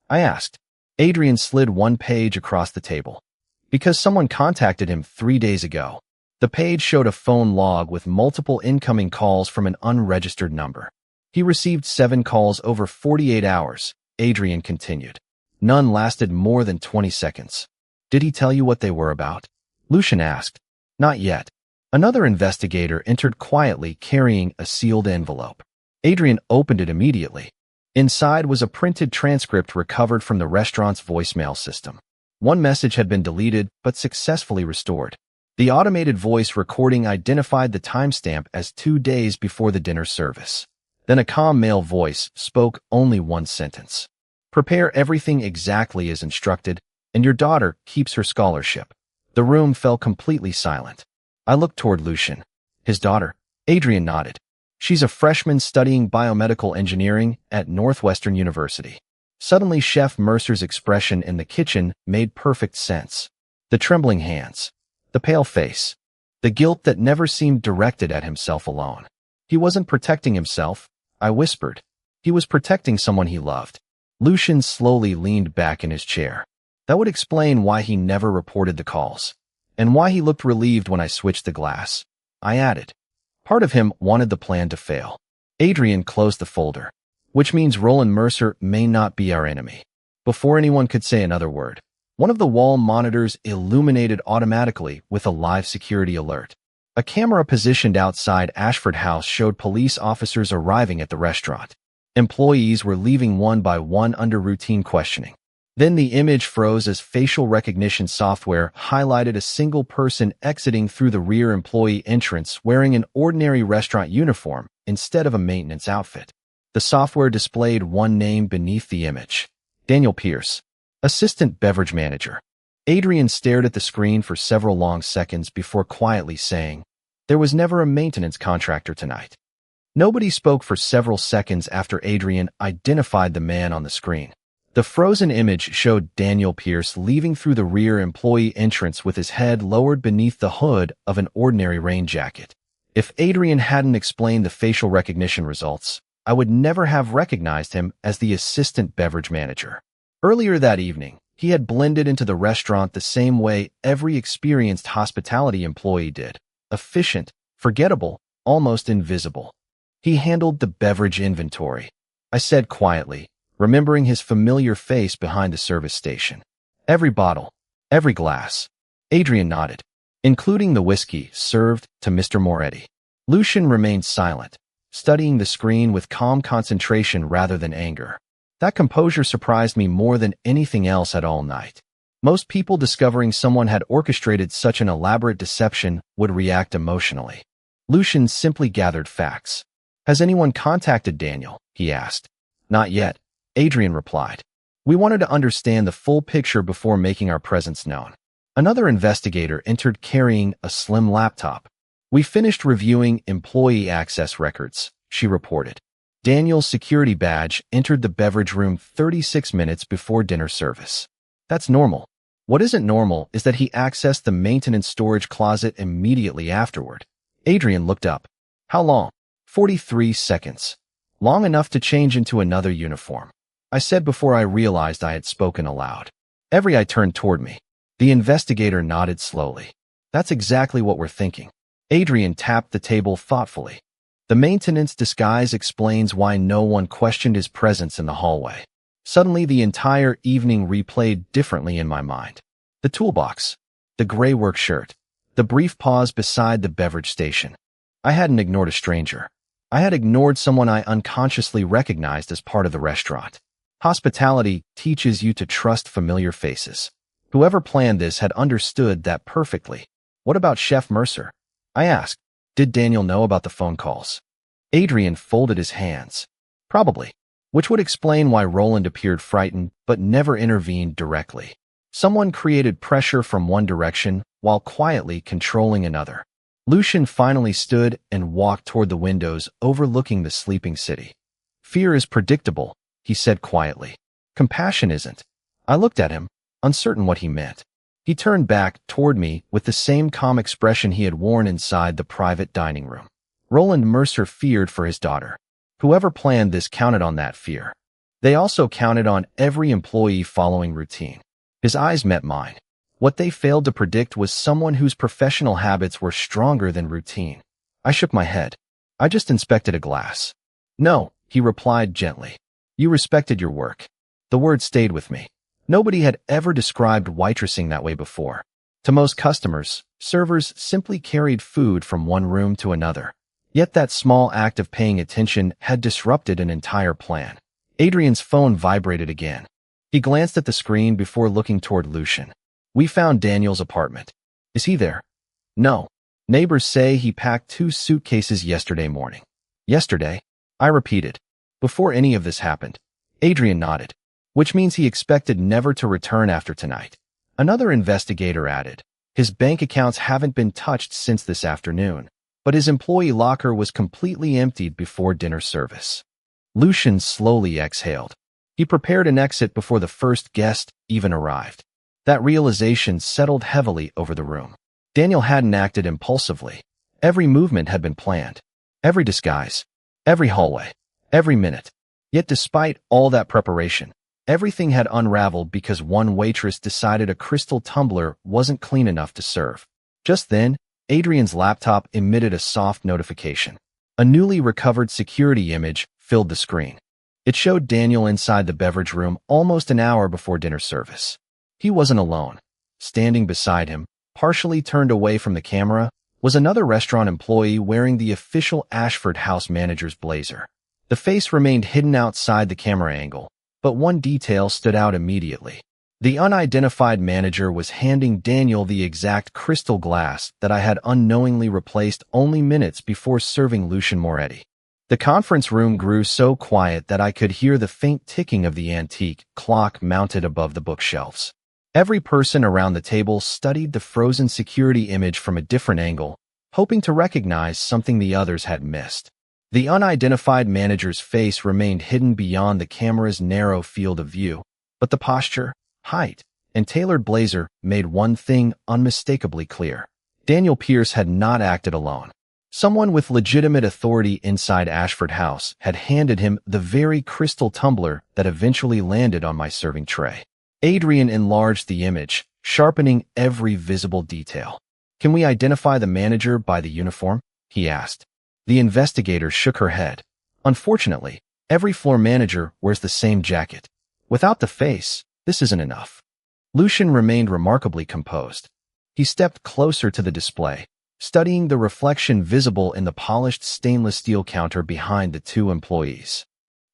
I asked. Adrian slid one page across the table. Because someone contacted him 3 days ago. The page showed a phone log with multiple incoming calls from an unregistered number. He received 7 calls over 48 hours, Adrian continued. None lasted more than 20 seconds. Did he tell you what they were about? Lucian asked. Not yet. Another investigator entered quietly carrying a sealed envelope. Adrian opened it immediately. Inside was a printed transcript recovered from the restaurant's voicemail system. One message had been deleted but successfully restored. The automated voice recording identified the timestamp as 2 days before the dinner service. Then a calm male voice spoke only one sentence. Prepare everything exactly as instructed, and your daughter keeps her scholarship. The room fell completely silent. I looked toward Lucian. His daughter? Adrian nodded. She's a freshman studying biomedical engineering at Northwestern University. Suddenly, Chef Mercer's expression in the kitchen made perfect sense. The trembling hands. The pale face. The guilt that never seemed directed at himself alone. He wasn't protecting himself, I whispered. He was protecting someone he loved. Lucian slowly leaned back in his chair. That would explain why he never reported the calls. And why he looked relieved when I switched the glass. I added. Part of him wanted the plan to fail. Adrian closed the folder. Which means Roland Mercer may not be our enemy. Before anyone could say another word, one of the wall monitors illuminated automatically with a live security alert. A camera positioned outside Ashford House showed police officers arriving at the restaurant. Employees were leaving one by one under routine questioning. Then the image froze as facial recognition software highlighted a single person exiting through the rear employee entrance wearing an ordinary restaurant uniform instead of a maintenance outfit. The software displayed one name beneath the image. Daniel Pierce, assistant beverage manager. Adrian stared at the screen for several long seconds before quietly saying, "There was never a maintenance contractor tonight." Nobody spoke for several seconds after Adrian identified the man on the screen. The frozen image showed Daniel Pierce leaving through the rear employee entrance with his head lowered beneath the hood of an ordinary rain jacket. If Adrian hadn't explained the facial recognition results, I would never have recognized him as the assistant beverage manager. Earlier that evening, he had blended into the restaurant the same way every experienced hospitality employee did. Efficient, forgettable, almost invisible. He handled the beverage inventory. I said quietly, remembering his familiar face behind the service station. Every bottle, every glass. Adrian nodded, including the whiskey served to Mr. Moretti. Lucian remained silent, studying the screen with calm concentration rather than anger. That composure surprised me more than anything else at all night. Most people discovering someone had orchestrated such an elaborate deception would react emotionally. Lucian simply gathered facts. Has anyone contacted Daniel? He asked. Not yet, Adrian replied. We wanted to understand the full picture before making our presence known. Another investigator entered carrying a slim laptop. We finished reviewing employee access records, she reported. Daniel's security badge entered the beverage room 36 minutes before dinner service. That's normal. What isn't normal is that he accessed the maintenance storage closet immediately afterward. Adrian looked up. How long? 43 seconds. Long enough to change into another uniform. I said before I realized I had spoken aloud. Every eye turned toward me. The investigator nodded slowly. That's exactly what we're thinking. Adrian tapped the table thoughtfully. The maintenance disguise explains why no one questioned his presence in the hallway. Suddenly, the entire evening replayed differently in my mind. The toolbox, the gray work shirt, the brief pause beside the beverage station. I hadn't ignored a stranger. I had ignored someone I unconsciously recognized as part of the restaurant. Hospitality teaches you to trust familiar faces. Whoever planned this had understood that perfectly. What about Chef Mercer? I asked. Did Daniel know about the phone calls? Adrian folded his hands. Probably. Which would explain why Roland appeared frightened but never intervened directly. Someone created pressure from one direction while quietly controlling another. Lucian finally stood and walked toward the windows overlooking the sleeping city. Fear is predictable, he said quietly. Compassion isn't. I looked at him, uncertain what he meant. He turned back toward me with the same calm expression he had worn inside the private dining room. Roland Mercer feared for his daughter. Whoever planned this counted on that fear. They also counted on every employee following routine. His eyes met mine. What they failed to predict was someone whose professional habits were stronger than routine. I shook my head. I just inspected a glass. No, he replied gently. You respected your work. The word stayed with me. Nobody had ever described waitressing that way before. To most customers, servers simply carried food from one room to another. Yet that small act of paying attention had disrupted an entire plan. Adrian's phone vibrated again. He glanced at the screen before looking toward Lucian. We found Daniel's apartment. Is he there? No. Neighbors say he packed 2 suitcases yesterday morning. Yesterday? I repeated. Before any of this happened. Adrian nodded, which means he expected never to return after tonight. Another investigator added, his bank accounts haven't been touched since this afternoon, but his employee locker was completely emptied before dinner service. Lucian slowly exhaled. He prepared an exit before the first guest even arrived. That realization settled heavily over the room. Daniel hadn't acted impulsively. Every movement had been planned. Every disguise. Every hallway. Every minute. Yet despite all that preparation, everything had unraveled because one waitress decided a crystal tumbler wasn't clean enough to serve. Just then, Adrian's laptop emitted a soft notification. A newly recovered security image filled the screen. It showed Daniel inside the beverage room almost an hour before dinner service. He wasn't alone. Standing beside him, partially turned away from the camera, was another restaurant employee wearing the official Ashford House manager's blazer. The face remained hidden outside the camera angle, but one detail stood out immediately. The unidentified manager was handing Daniel the exact crystal glass that I had unknowingly replaced only minutes before serving Lucian Moretti. The conference room grew so quiet that I could hear the faint ticking of the antique clock mounted above the bookshelves. Every person around the table studied the frozen security image from a different angle, hoping to recognize something the others had missed. The unidentified manager's face remained hidden beyond the camera's narrow field of view, but the posture, height, and tailored blazer made one thing unmistakably clear. Daniel Pierce had not acted alone. Someone with legitimate authority inside Ashford House had handed him the very crystal tumbler that eventually landed on my serving tray. Adrian enlarged the image, sharpening every visible detail. Can we identify the manager by the uniform? He asked. The investigator shook her head. Unfortunately, every floor manager wears the same jacket. Without the face, this isn't enough. Lucian remained remarkably composed. He stepped closer to the display, studying the reflection visible in the polished stainless steel counter behind the 2 employees.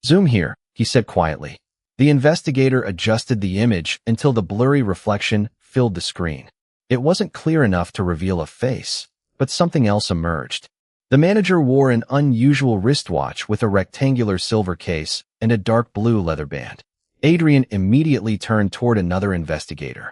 Zoom here, he said quietly. The investigator adjusted the image until the blurry reflection filled the screen. It wasn't clear enough to reveal a face, but something else emerged. The manager wore an unusual wristwatch with a rectangular silver case and a dark blue leather band. Adrian immediately turned toward another investigator.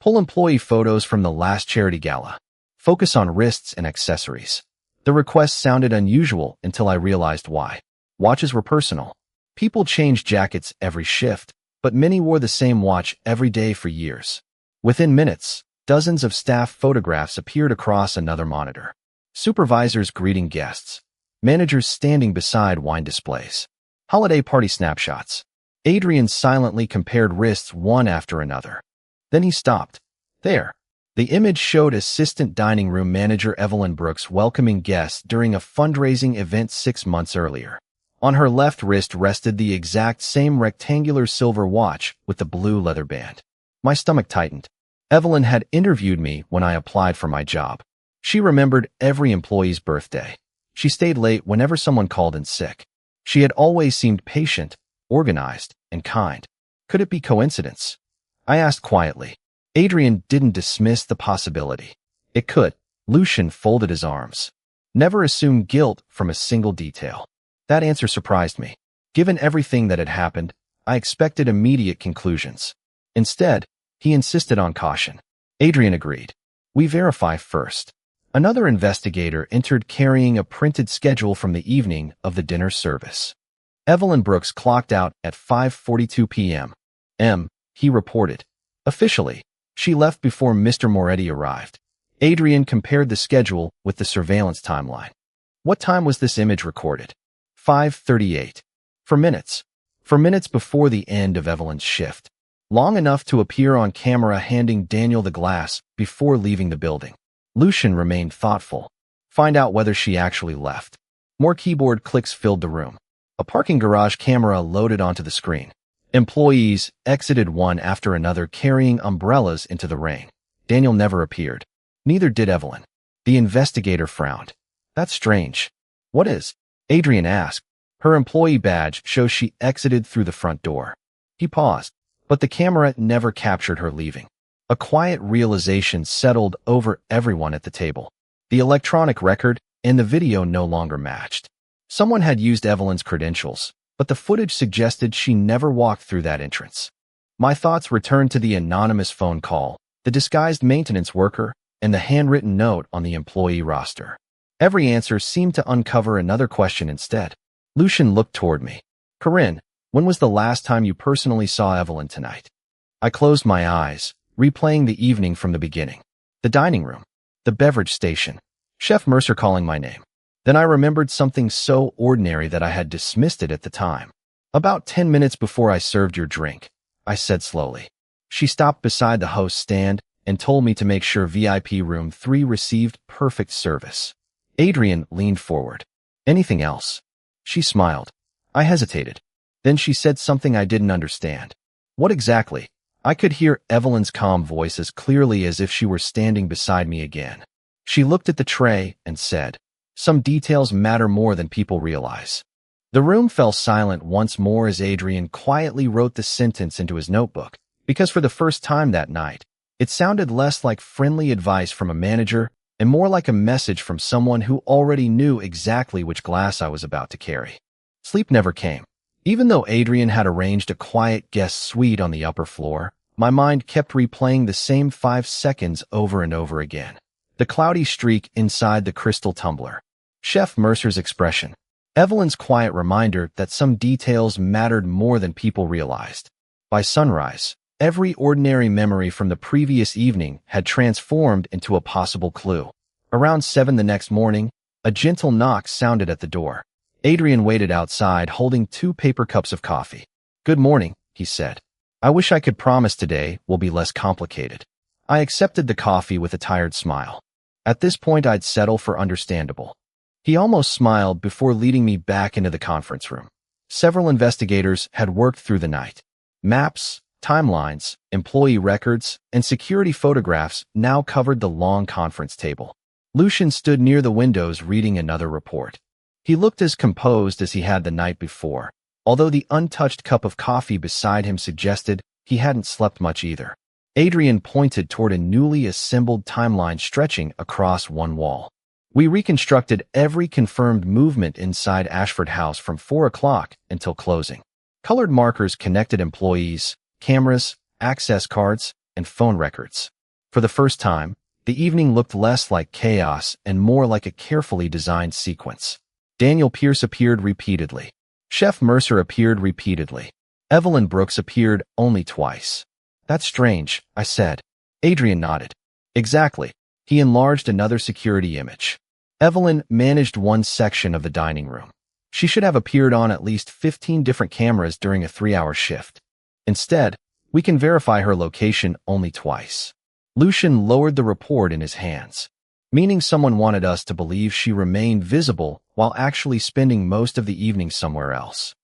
Pull employee photos from the last charity gala. Focus on wrists and accessories. The request sounded unusual until I realized why. Watches were personal. People changed jackets every shift, but many wore the same watch every day for years. Within minutes, dozens of staff photographs appeared across another monitor. Supervisors greeting guests. Managers standing beside wine displays. Holiday party snapshots. Adrian silently compared wrists one after another. Then he stopped. There. The image showed assistant dining room manager Evelyn Brooks welcoming guests during a fundraising event 6 months earlier. On her left wrist rested the exact same rectangular silver watch with the blue leather band. My stomach tightened. Evelyn had interviewed me when I applied for my job. She remembered every employee's birthday. She stayed late whenever someone called in sick. She had always seemed patient, organized, and kind. Could it be coincidence? I asked quietly. Adrian didn't dismiss the possibility. It could. Lucian folded his arms. Never assume guilt from a single detail. That answer surprised me. Given everything that had happened, I expected immediate conclusions. Instead, he insisted on caution. Adrian agreed. We verify first. Another investigator entered carrying a printed schedule from the evening of the dinner service. Evelyn Brooks clocked out at 5:42 p.m. He reported. Officially, she left before Mr. Moretti arrived. Adrian compared the schedule with the surveillance timeline. What time was this image recorded? 5:38. For minutes. for minutes before the end of Evelyn's shift, long enough to appear on camera handing Daniel the glass before leaving the building. Lucian remained thoughtful. Find out whether she actually left. More keyboard clicks filled the room. A parking garage camera loaded onto the screen. Employees exited one after another carrying umbrellas into the rain. Daniel never appeared. Neither did Evelyn. The investigator frowned. That's strange. What is? Adrian asked. Her employee badge shows she exited through the front door. He paused, but the camera never captured her leaving. A quiet realization settled over everyone at the table. The electronic record and the video no longer matched. Someone had used Evelyn's credentials, but the footage suggested she never walked through that entrance. My thoughts returned to the anonymous phone call, the disguised maintenance worker, and the handwritten note on the employee roster. Every answer seemed to uncover another question instead. Lucian looked toward me. Corinne, when was the last time you personally saw Evelyn tonight? I closed my eyes, replaying the evening from the beginning. The dining room. The beverage station. Chef Mercer calling my name. Then I remembered something so ordinary that I had dismissed it at the time. About 10 minutes before I served your drink, I said slowly. She stopped beside the host's stand and told me to make sure VIP room 3 received perfect service. Adrian leaned forward. Anything else? She smiled. I hesitated. Then she said something I didn't understand. What exactly? I could hear Evelyn's calm voice as clearly as if she were standing beside me again. She looked at the tray and said, some details matter more than people realize. The room fell silent once more as Adrian quietly wrote the sentence into his notebook, because for the first time that night, it sounded less like friendly advice from a manager and more like a message from someone who already knew exactly which glass I was about to carry. Sleep never came. Even though Adrian had arranged a quiet guest suite on the upper floor, my mind kept replaying the same 5 seconds over and over again. The cloudy streak inside the crystal tumbler. Chef Mercer's expression. Evelyn's quiet reminder that some details mattered more than people realized. By sunrise, every ordinary memory from the previous evening had transformed into a possible clue. Around 7 the next morning, a gentle knock sounded at the door. Adrian waited outside holding 2 paper cups of coffee. Good morning, he said. I wish I could promise today will be less complicated. I accepted the coffee with a tired smile. At this point, I'd settle for understandable. He almost smiled before leading me back into the conference room. Several investigators had worked through the night. Maps, timelines, employee records, and security photographs now covered the long conference table. Lucian stood near the windows reading another report. He looked as composed as he had the night before, although the untouched cup of coffee beside him suggested he hadn't slept much either. Adrian pointed toward a newly assembled timeline stretching across one wall. We reconstructed every confirmed movement inside Ashford House from 4 o'clock until closing. Colored markers connected employees, cameras, access cards, and phone records. For the first time, the evening looked less like chaos and more like a carefully designed sequence. Daniel Pierce appeared repeatedly. Chef Mercer appeared repeatedly. Evelyn Brooks appeared only twice. That's strange, I said. Adrian nodded. Exactly. He enlarged another security image. Evelyn managed one section of the dining room. She should have appeared on at least 15 different cameras during a 3-hour shift. Instead, we can verify her location only twice. Lucian lowered the report in his hands, meaning someone wanted us to believe she remained visible while actually spending most of the evening somewhere else.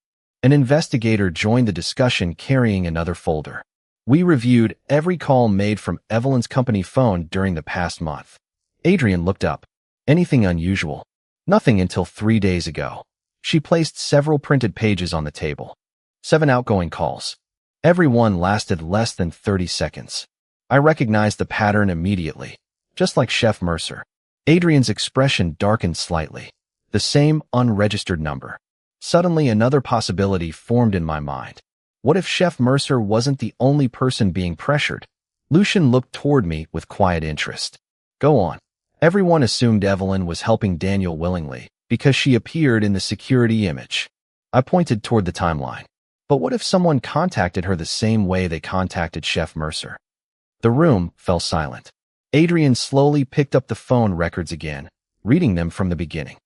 An investigator joined the discussion carrying another folder. We reviewed every call made from Evelyn's company phone during the past month. Adrian looked up. Anything unusual? Nothing until 3 days ago. She placed several printed pages on the table. 7 outgoing calls. Every one lasted less than 30 seconds. I recognized the pattern immediately, just like Chef Mercer. Adrian's expression darkened slightly. The same unregistered number. Suddenly, another possibility formed in my mind. What if Chef Mercer wasn't the only person being pressured? Lucian looked toward me with quiet interest. Go on. Everyone assumed Evelyn was helping Daniel willingly because she appeared in the security image. I pointed toward the timeline. But what if someone contacted her the same way they contacted Chef Mercer? The room fell silent. Adrian slowly picked up the phone records again, reading them from the beginning.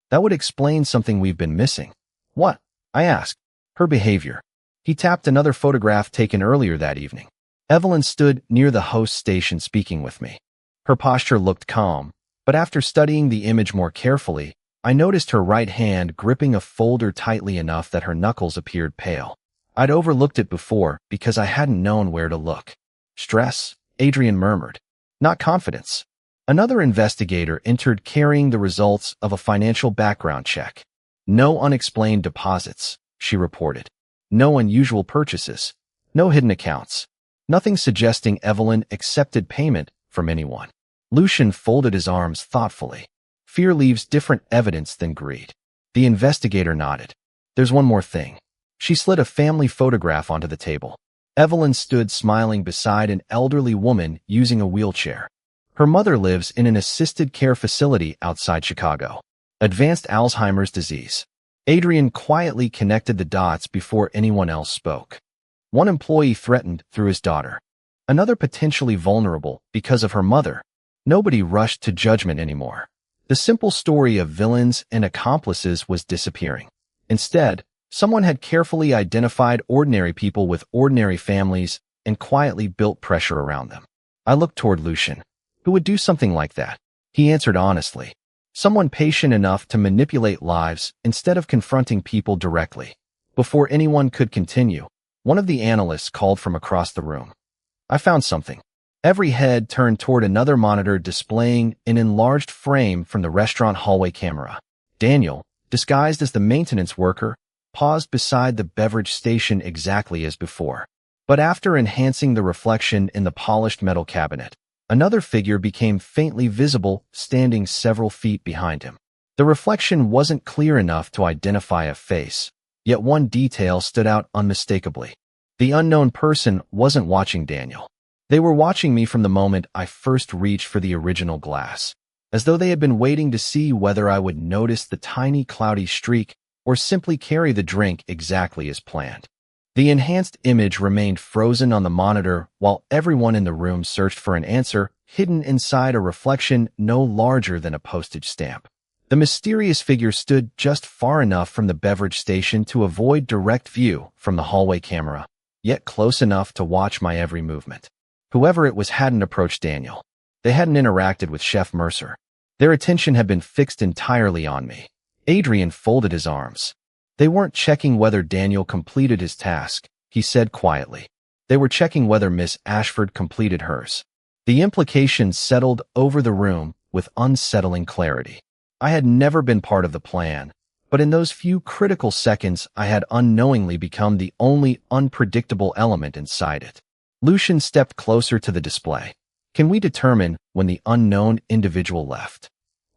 That would explain something we've been missing. What? I asked. Her behavior. He tapped another photograph taken earlier that evening. Evelyn stood near the host station speaking with me. Her posture looked calm, but after studying the image more carefully, I noticed her right hand gripping a folder tightly enough that her knuckles appeared pale. I'd overlooked it before because I hadn't known where to look. Stress, Adrian murmured. Not confidence. Another investigator entered carrying the results of a financial background check. No unexplained deposits, she reported. No unusual purchases. No hidden accounts. Nothing suggesting Evelyn accepted payment from anyone. Lucian folded his arms thoughtfully. Fear leaves different evidence than greed. The investigator nodded. There's one more thing. She slid a family photograph onto the table. Evelyn stood smiling beside an elderly woman using a wheelchair. Her mother lives in an assisted care facility outside Chicago. Advanced Alzheimer's disease. Adrian quietly connected the dots before anyone else spoke. One employee threatened through his daughter. Another potentially vulnerable because of her mother. Nobody rushed to judgment anymore. The simple story of villains and accomplices was disappearing. Instead, someone had carefully identified ordinary people with ordinary families and quietly built pressure around them. I looked toward Lucian. Who would do something like that? He answered honestly. Someone patient enough to manipulate lives instead of confronting people directly. Before anyone could continue, one of the analysts called from across the room. I found something. Every head turned toward another monitor displaying an enlarged frame from the restaurant hallway camera. Daniel, disguised as the maintenance worker, paused beside the beverage station exactly as before. But after enhancing the reflection in the polished metal cabinet, another figure became faintly visible, standing several feet behind him. The reflection wasn't clear enough to identify a face, yet one detail stood out unmistakably. The unknown person wasn't watching Daniel. They were watching me from the moment I first reached for the original glass, as though they had been waiting to see whether I would notice the tiny cloudy streak or simply carry the drink exactly as planned. The enhanced image remained frozen on the monitor while everyone in the room searched for an answer hidden inside a reflection no larger than a postage stamp. The mysterious figure stood just far enough from the beverage station to avoid direct view from the hallway camera, yet close enough to watch my every movement. Whoever it was hadn't approached Daniel. They hadn't interacted with Chef Mercer. Their attention had been fixed entirely on me. Adrian folded his arms. They weren't checking whether Daniel completed his task, he said quietly. They were checking whether Miss Ashford completed hers. The implications settled over the room with unsettling clarity. I had never been part of the plan, but in those few critical seconds I had unknowingly become the only unpredictable element inside it. Lucian stepped closer to the display. Can we determine when the unknown individual left?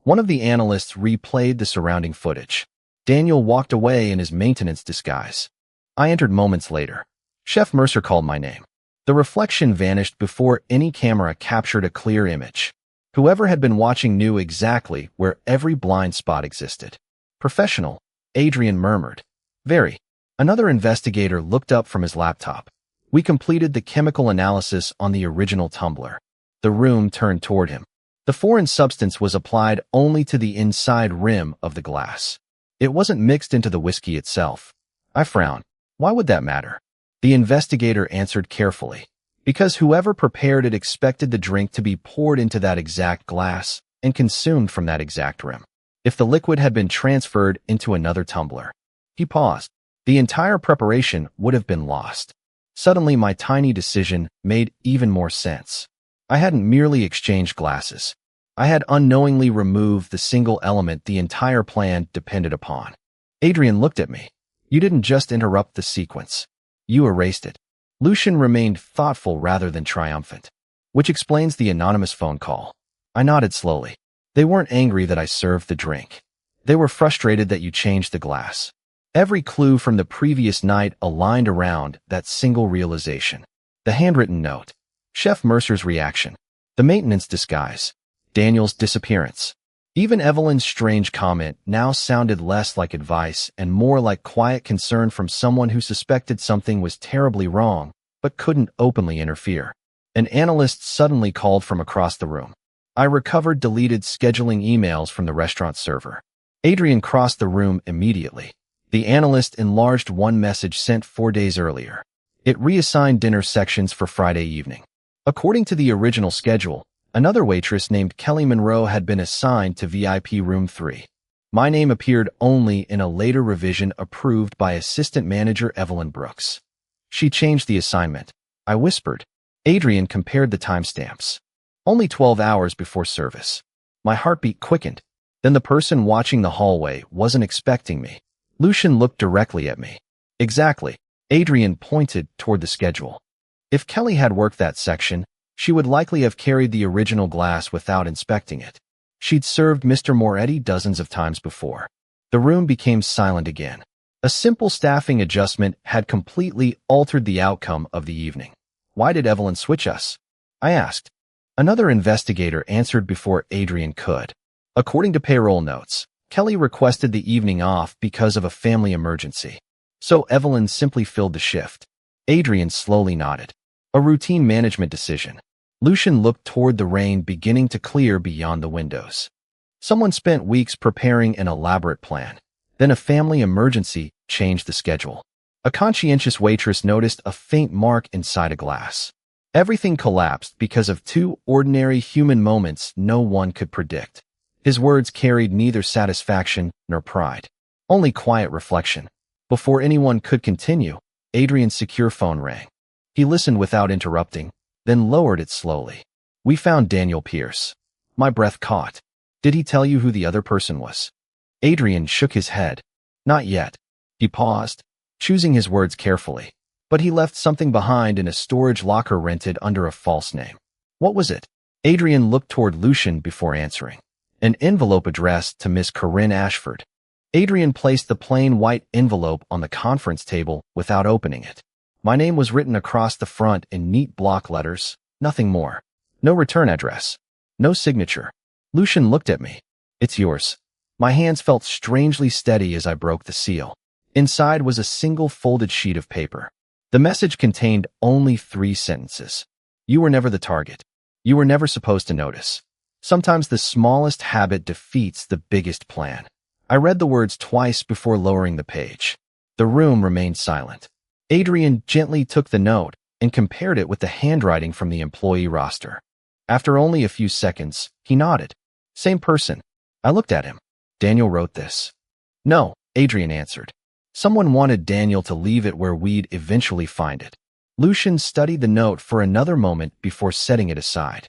One of the analysts replayed the surrounding footage. Daniel walked away in his maintenance disguise. I entered moments later. Chef Mercer called my name. The reflection vanished before any camera captured a clear image. Whoever had been watching knew exactly where every blind spot existed. Professional, Adrian murmured. Very. Another investigator looked up from his laptop. We completed the chemical analysis on the original tumbler. The room turned toward him. The foreign substance was applied only to the inside rim of the glass. It wasn't mixed into the whiskey itself. I frowned. Why would that matter? The investigator answered carefully. Because whoever prepared it expected the drink to be poured into that exact glass and consumed from that exact rim. If the liquid had been transferred into another tumbler. He paused. The entire preparation would have been lost. Suddenly, my tiny decision made even more sense. I hadn't merely exchanged glasses. I had unknowingly removed the single element the entire plan depended upon. Adrian looked at me. You didn't just interrupt the sequence. You erased it. Lucian remained thoughtful rather than triumphant. Which explains the anonymous phone call. I nodded slowly. They weren't angry that I served the drink. They were frustrated that you changed the glass. Every clue from the previous night aligned around that single realization. The handwritten note. Chef Mercer's reaction. The maintenance disguise. Daniel's disappearance. Even Evelyn's strange comment now sounded less like advice and more like quiet concern from someone who suspected something was terribly wrong, but couldn't openly interfere. An analyst suddenly called from across the room. I recovered deleted scheduling emails from the restaurant server. Adrian crossed the room immediately. The analyst enlarged one message sent 4 days earlier. It reassigned dinner sections for Friday evening. According to the original schedule, another waitress named Kelly Monroe had been assigned to VIP Room 3. My name appeared only in a later revision approved by Assistant Manager Evelyn Brooks. She changed the assignment. I whispered. Adrian compared the timestamps. Only 12 hours before service. My heartbeat quickened. Then the person watching the hallway wasn't expecting me. Lucian looked directly at me. Exactly. Adrian pointed toward the schedule. If Kelly had worked that section, she would likely have carried the original glass without inspecting it. She'd served Mr. Moretti dozens of times before. The room became silent again. A simple staffing adjustment had completely altered the outcome of the evening. Why did Evelyn switch us? I asked. Another investigator answered before Adrian could. According to payroll notes, Kelly requested the evening off because of a family emergency. So Evelyn simply filled the shift. Adrian slowly nodded. A routine management decision. Lucian looked toward the rain beginning to clear beyond the windows. Someone spent weeks preparing an elaborate plan. Then a family emergency changed the schedule. A conscientious waitress noticed a faint mark inside a glass. Everything collapsed because of two ordinary human moments no one could predict. His words carried neither satisfaction nor pride, only quiet reflection. Before anyone could continue, Adrian's secure phone rang. He listened without interrupting, then lowered it slowly. We found Daniel Pierce. My breath caught. Did he tell you who the other person was? Adrian shook his head. Not yet. He paused, choosing his words carefully. But he left something behind in a storage locker rented under a false name. What was it? Adrian looked toward Lucian before answering. An envelope addressed to Miss Corinne Ashford. Adrian placed the plain white envelope on the conference table without opening it. My name was written across the front in neat block letters, nothing more. No return address. No signature. Lucian looked at me. It's yours. My hands felt strangely steady as I broke the seal. Inside was a single folded sheet of paper. The message contained only 3 sentences. You were never the target. You were never supposed to notice. Sometimes the smallest habit defeats the biggest plan. I read the words twice before lowering the page. The room remained silent. Adrian gently took the note and compared it with the handwriting from the employee roster. After only a few seconds, he nodded. Same person. I looked at him. Daniel wrote this. No, Adrian answered. Someone wanted Daniel to leave it where we'd eventually find it. Lucian studied the note for another moment before setting it aside.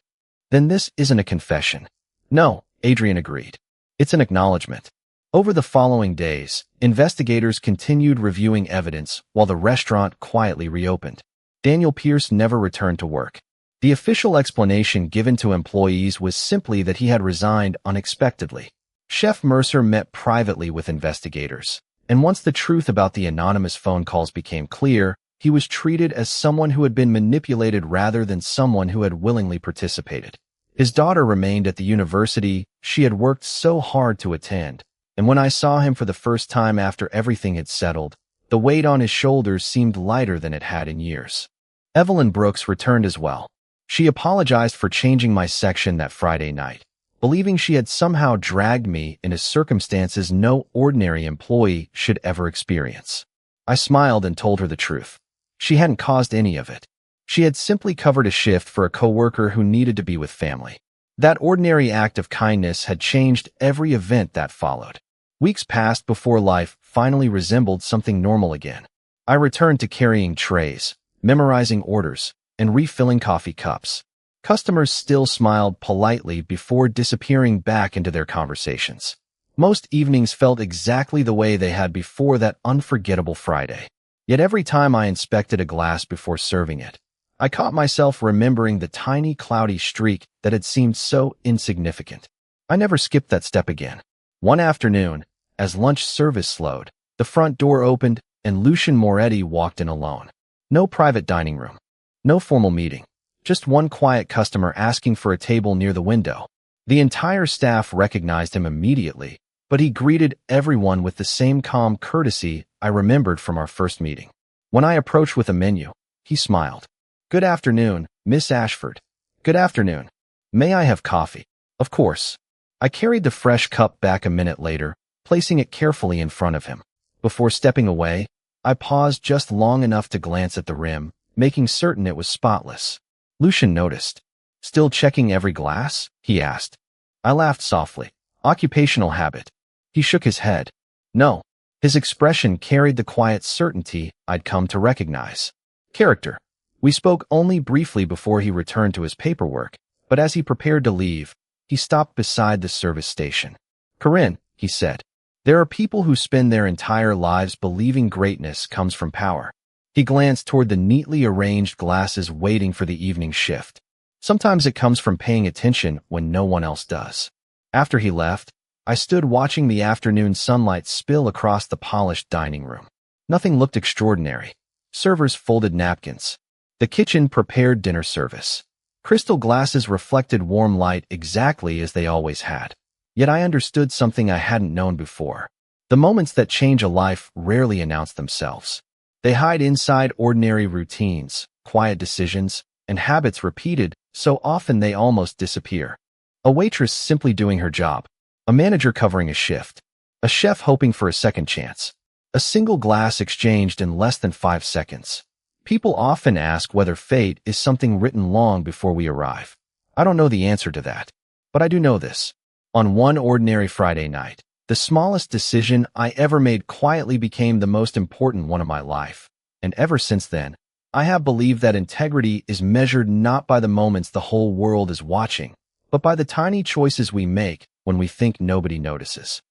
Then this isn't a confession. No, Adrian agreed. It's an acknowledgement. Over the following days, investigators continued reviewing evidence while the restaurant quietly reopened. Daniel Pierce never returned to work. The official explanation given to employees was simply that he had resigned unexpectedly. Chef Mercer met privately with investigators, and once the truth about the anonymous phone calls became clear, he was treated as someone who had been manipulated rather than someone who had willingly participated. His daughter remained at the university she had worked so hard to attend, and when I saw him for the first time after everything had settled, the weight on his shoulders seemed lighter than it had in years. Evelyn Brooks returned as well. She apologized for changing my section that Friday night, believing she had somehow dragged me into circumstances no ordinary employee should ever experience. I smiled and told her the truth. She hadn't caused any of it. She had simply covered a shift for a coworker who needed to be with family. That ordinary act of kindness had changed every event that followed. Weeks passed before life finally resembled something normal again. I returned to carrying trays, memorizing orders, and refilling coffee cups. Customers still smiled politely before disappearing back into their conversations. Most evenings felt exactly the way they had before that unforgettable Friday. Yet every time I inspected a glass before serving it, I caught myself remembering the tiny cloudy streak that had seemed so insignificant. I never skipped that step again. One afternoon, as lunch service slowed, the front door opened and Lucian Moretti walked in alone. No private dining room. No formal meeting. Just one quiet customer asking for a table near the window. The entire staff recognized him immediately, but he greeted everyone with the same calm courtesy I remembered from our first meeting. When I approached with a menu, he smiled. Good afternoon, Miss Ashford. Good afternoon. May I have coffee? Of course. I carried the fresh cup back a minute later, placing it carefully in front of him. Before stepping away, I paused just long enough to glance at the rim, making certain it was spotless. Lucian noticed. "Still checking every glass?" he asked. I laughed softly. "Occupational habit." He shook his head. "No." His expression carried the quiet certainty I'd come to recognize. Character. We spoke only briefly before he returned to his paperwork, but as he prepared to leave, he stopped beside the service station. "Corinne," he said, "there are people who spend their entire lives believing greatness comes from power." He glanced toward the neatly arranged glasses waiting for the evening shift. "Sometimes it comes from paying attention when no one else does." After he left, I stood watching the afternoon sunlight spill across the polished dining room. Nothing looked extraordinary. Servers folded napkins. The kitchen prepared dinner service. Crystal glasses reflected warm light exactly as they always had. Yet I understood something I hadn't known before. The moments that change a life rarely announce themselves. They hide inside ordinary routines, quiet decisions, and habits repeated so often they almost disappear. A waitress simply doing her job. A manager covering a shift. A chef hoping for a second chance. A single glass exchanged in less than 5 seconds. People often ask whether fate is something written long before we arrive. I don't know the answer to that. But I do know this. On one ordinary Friday night, the smallest decision I ever made quietly became the most important one of my life. And ever since then, I have believed that integrity is measured not by the moments the whole world is watching, but by the tiny choices we make when we think nobody notices.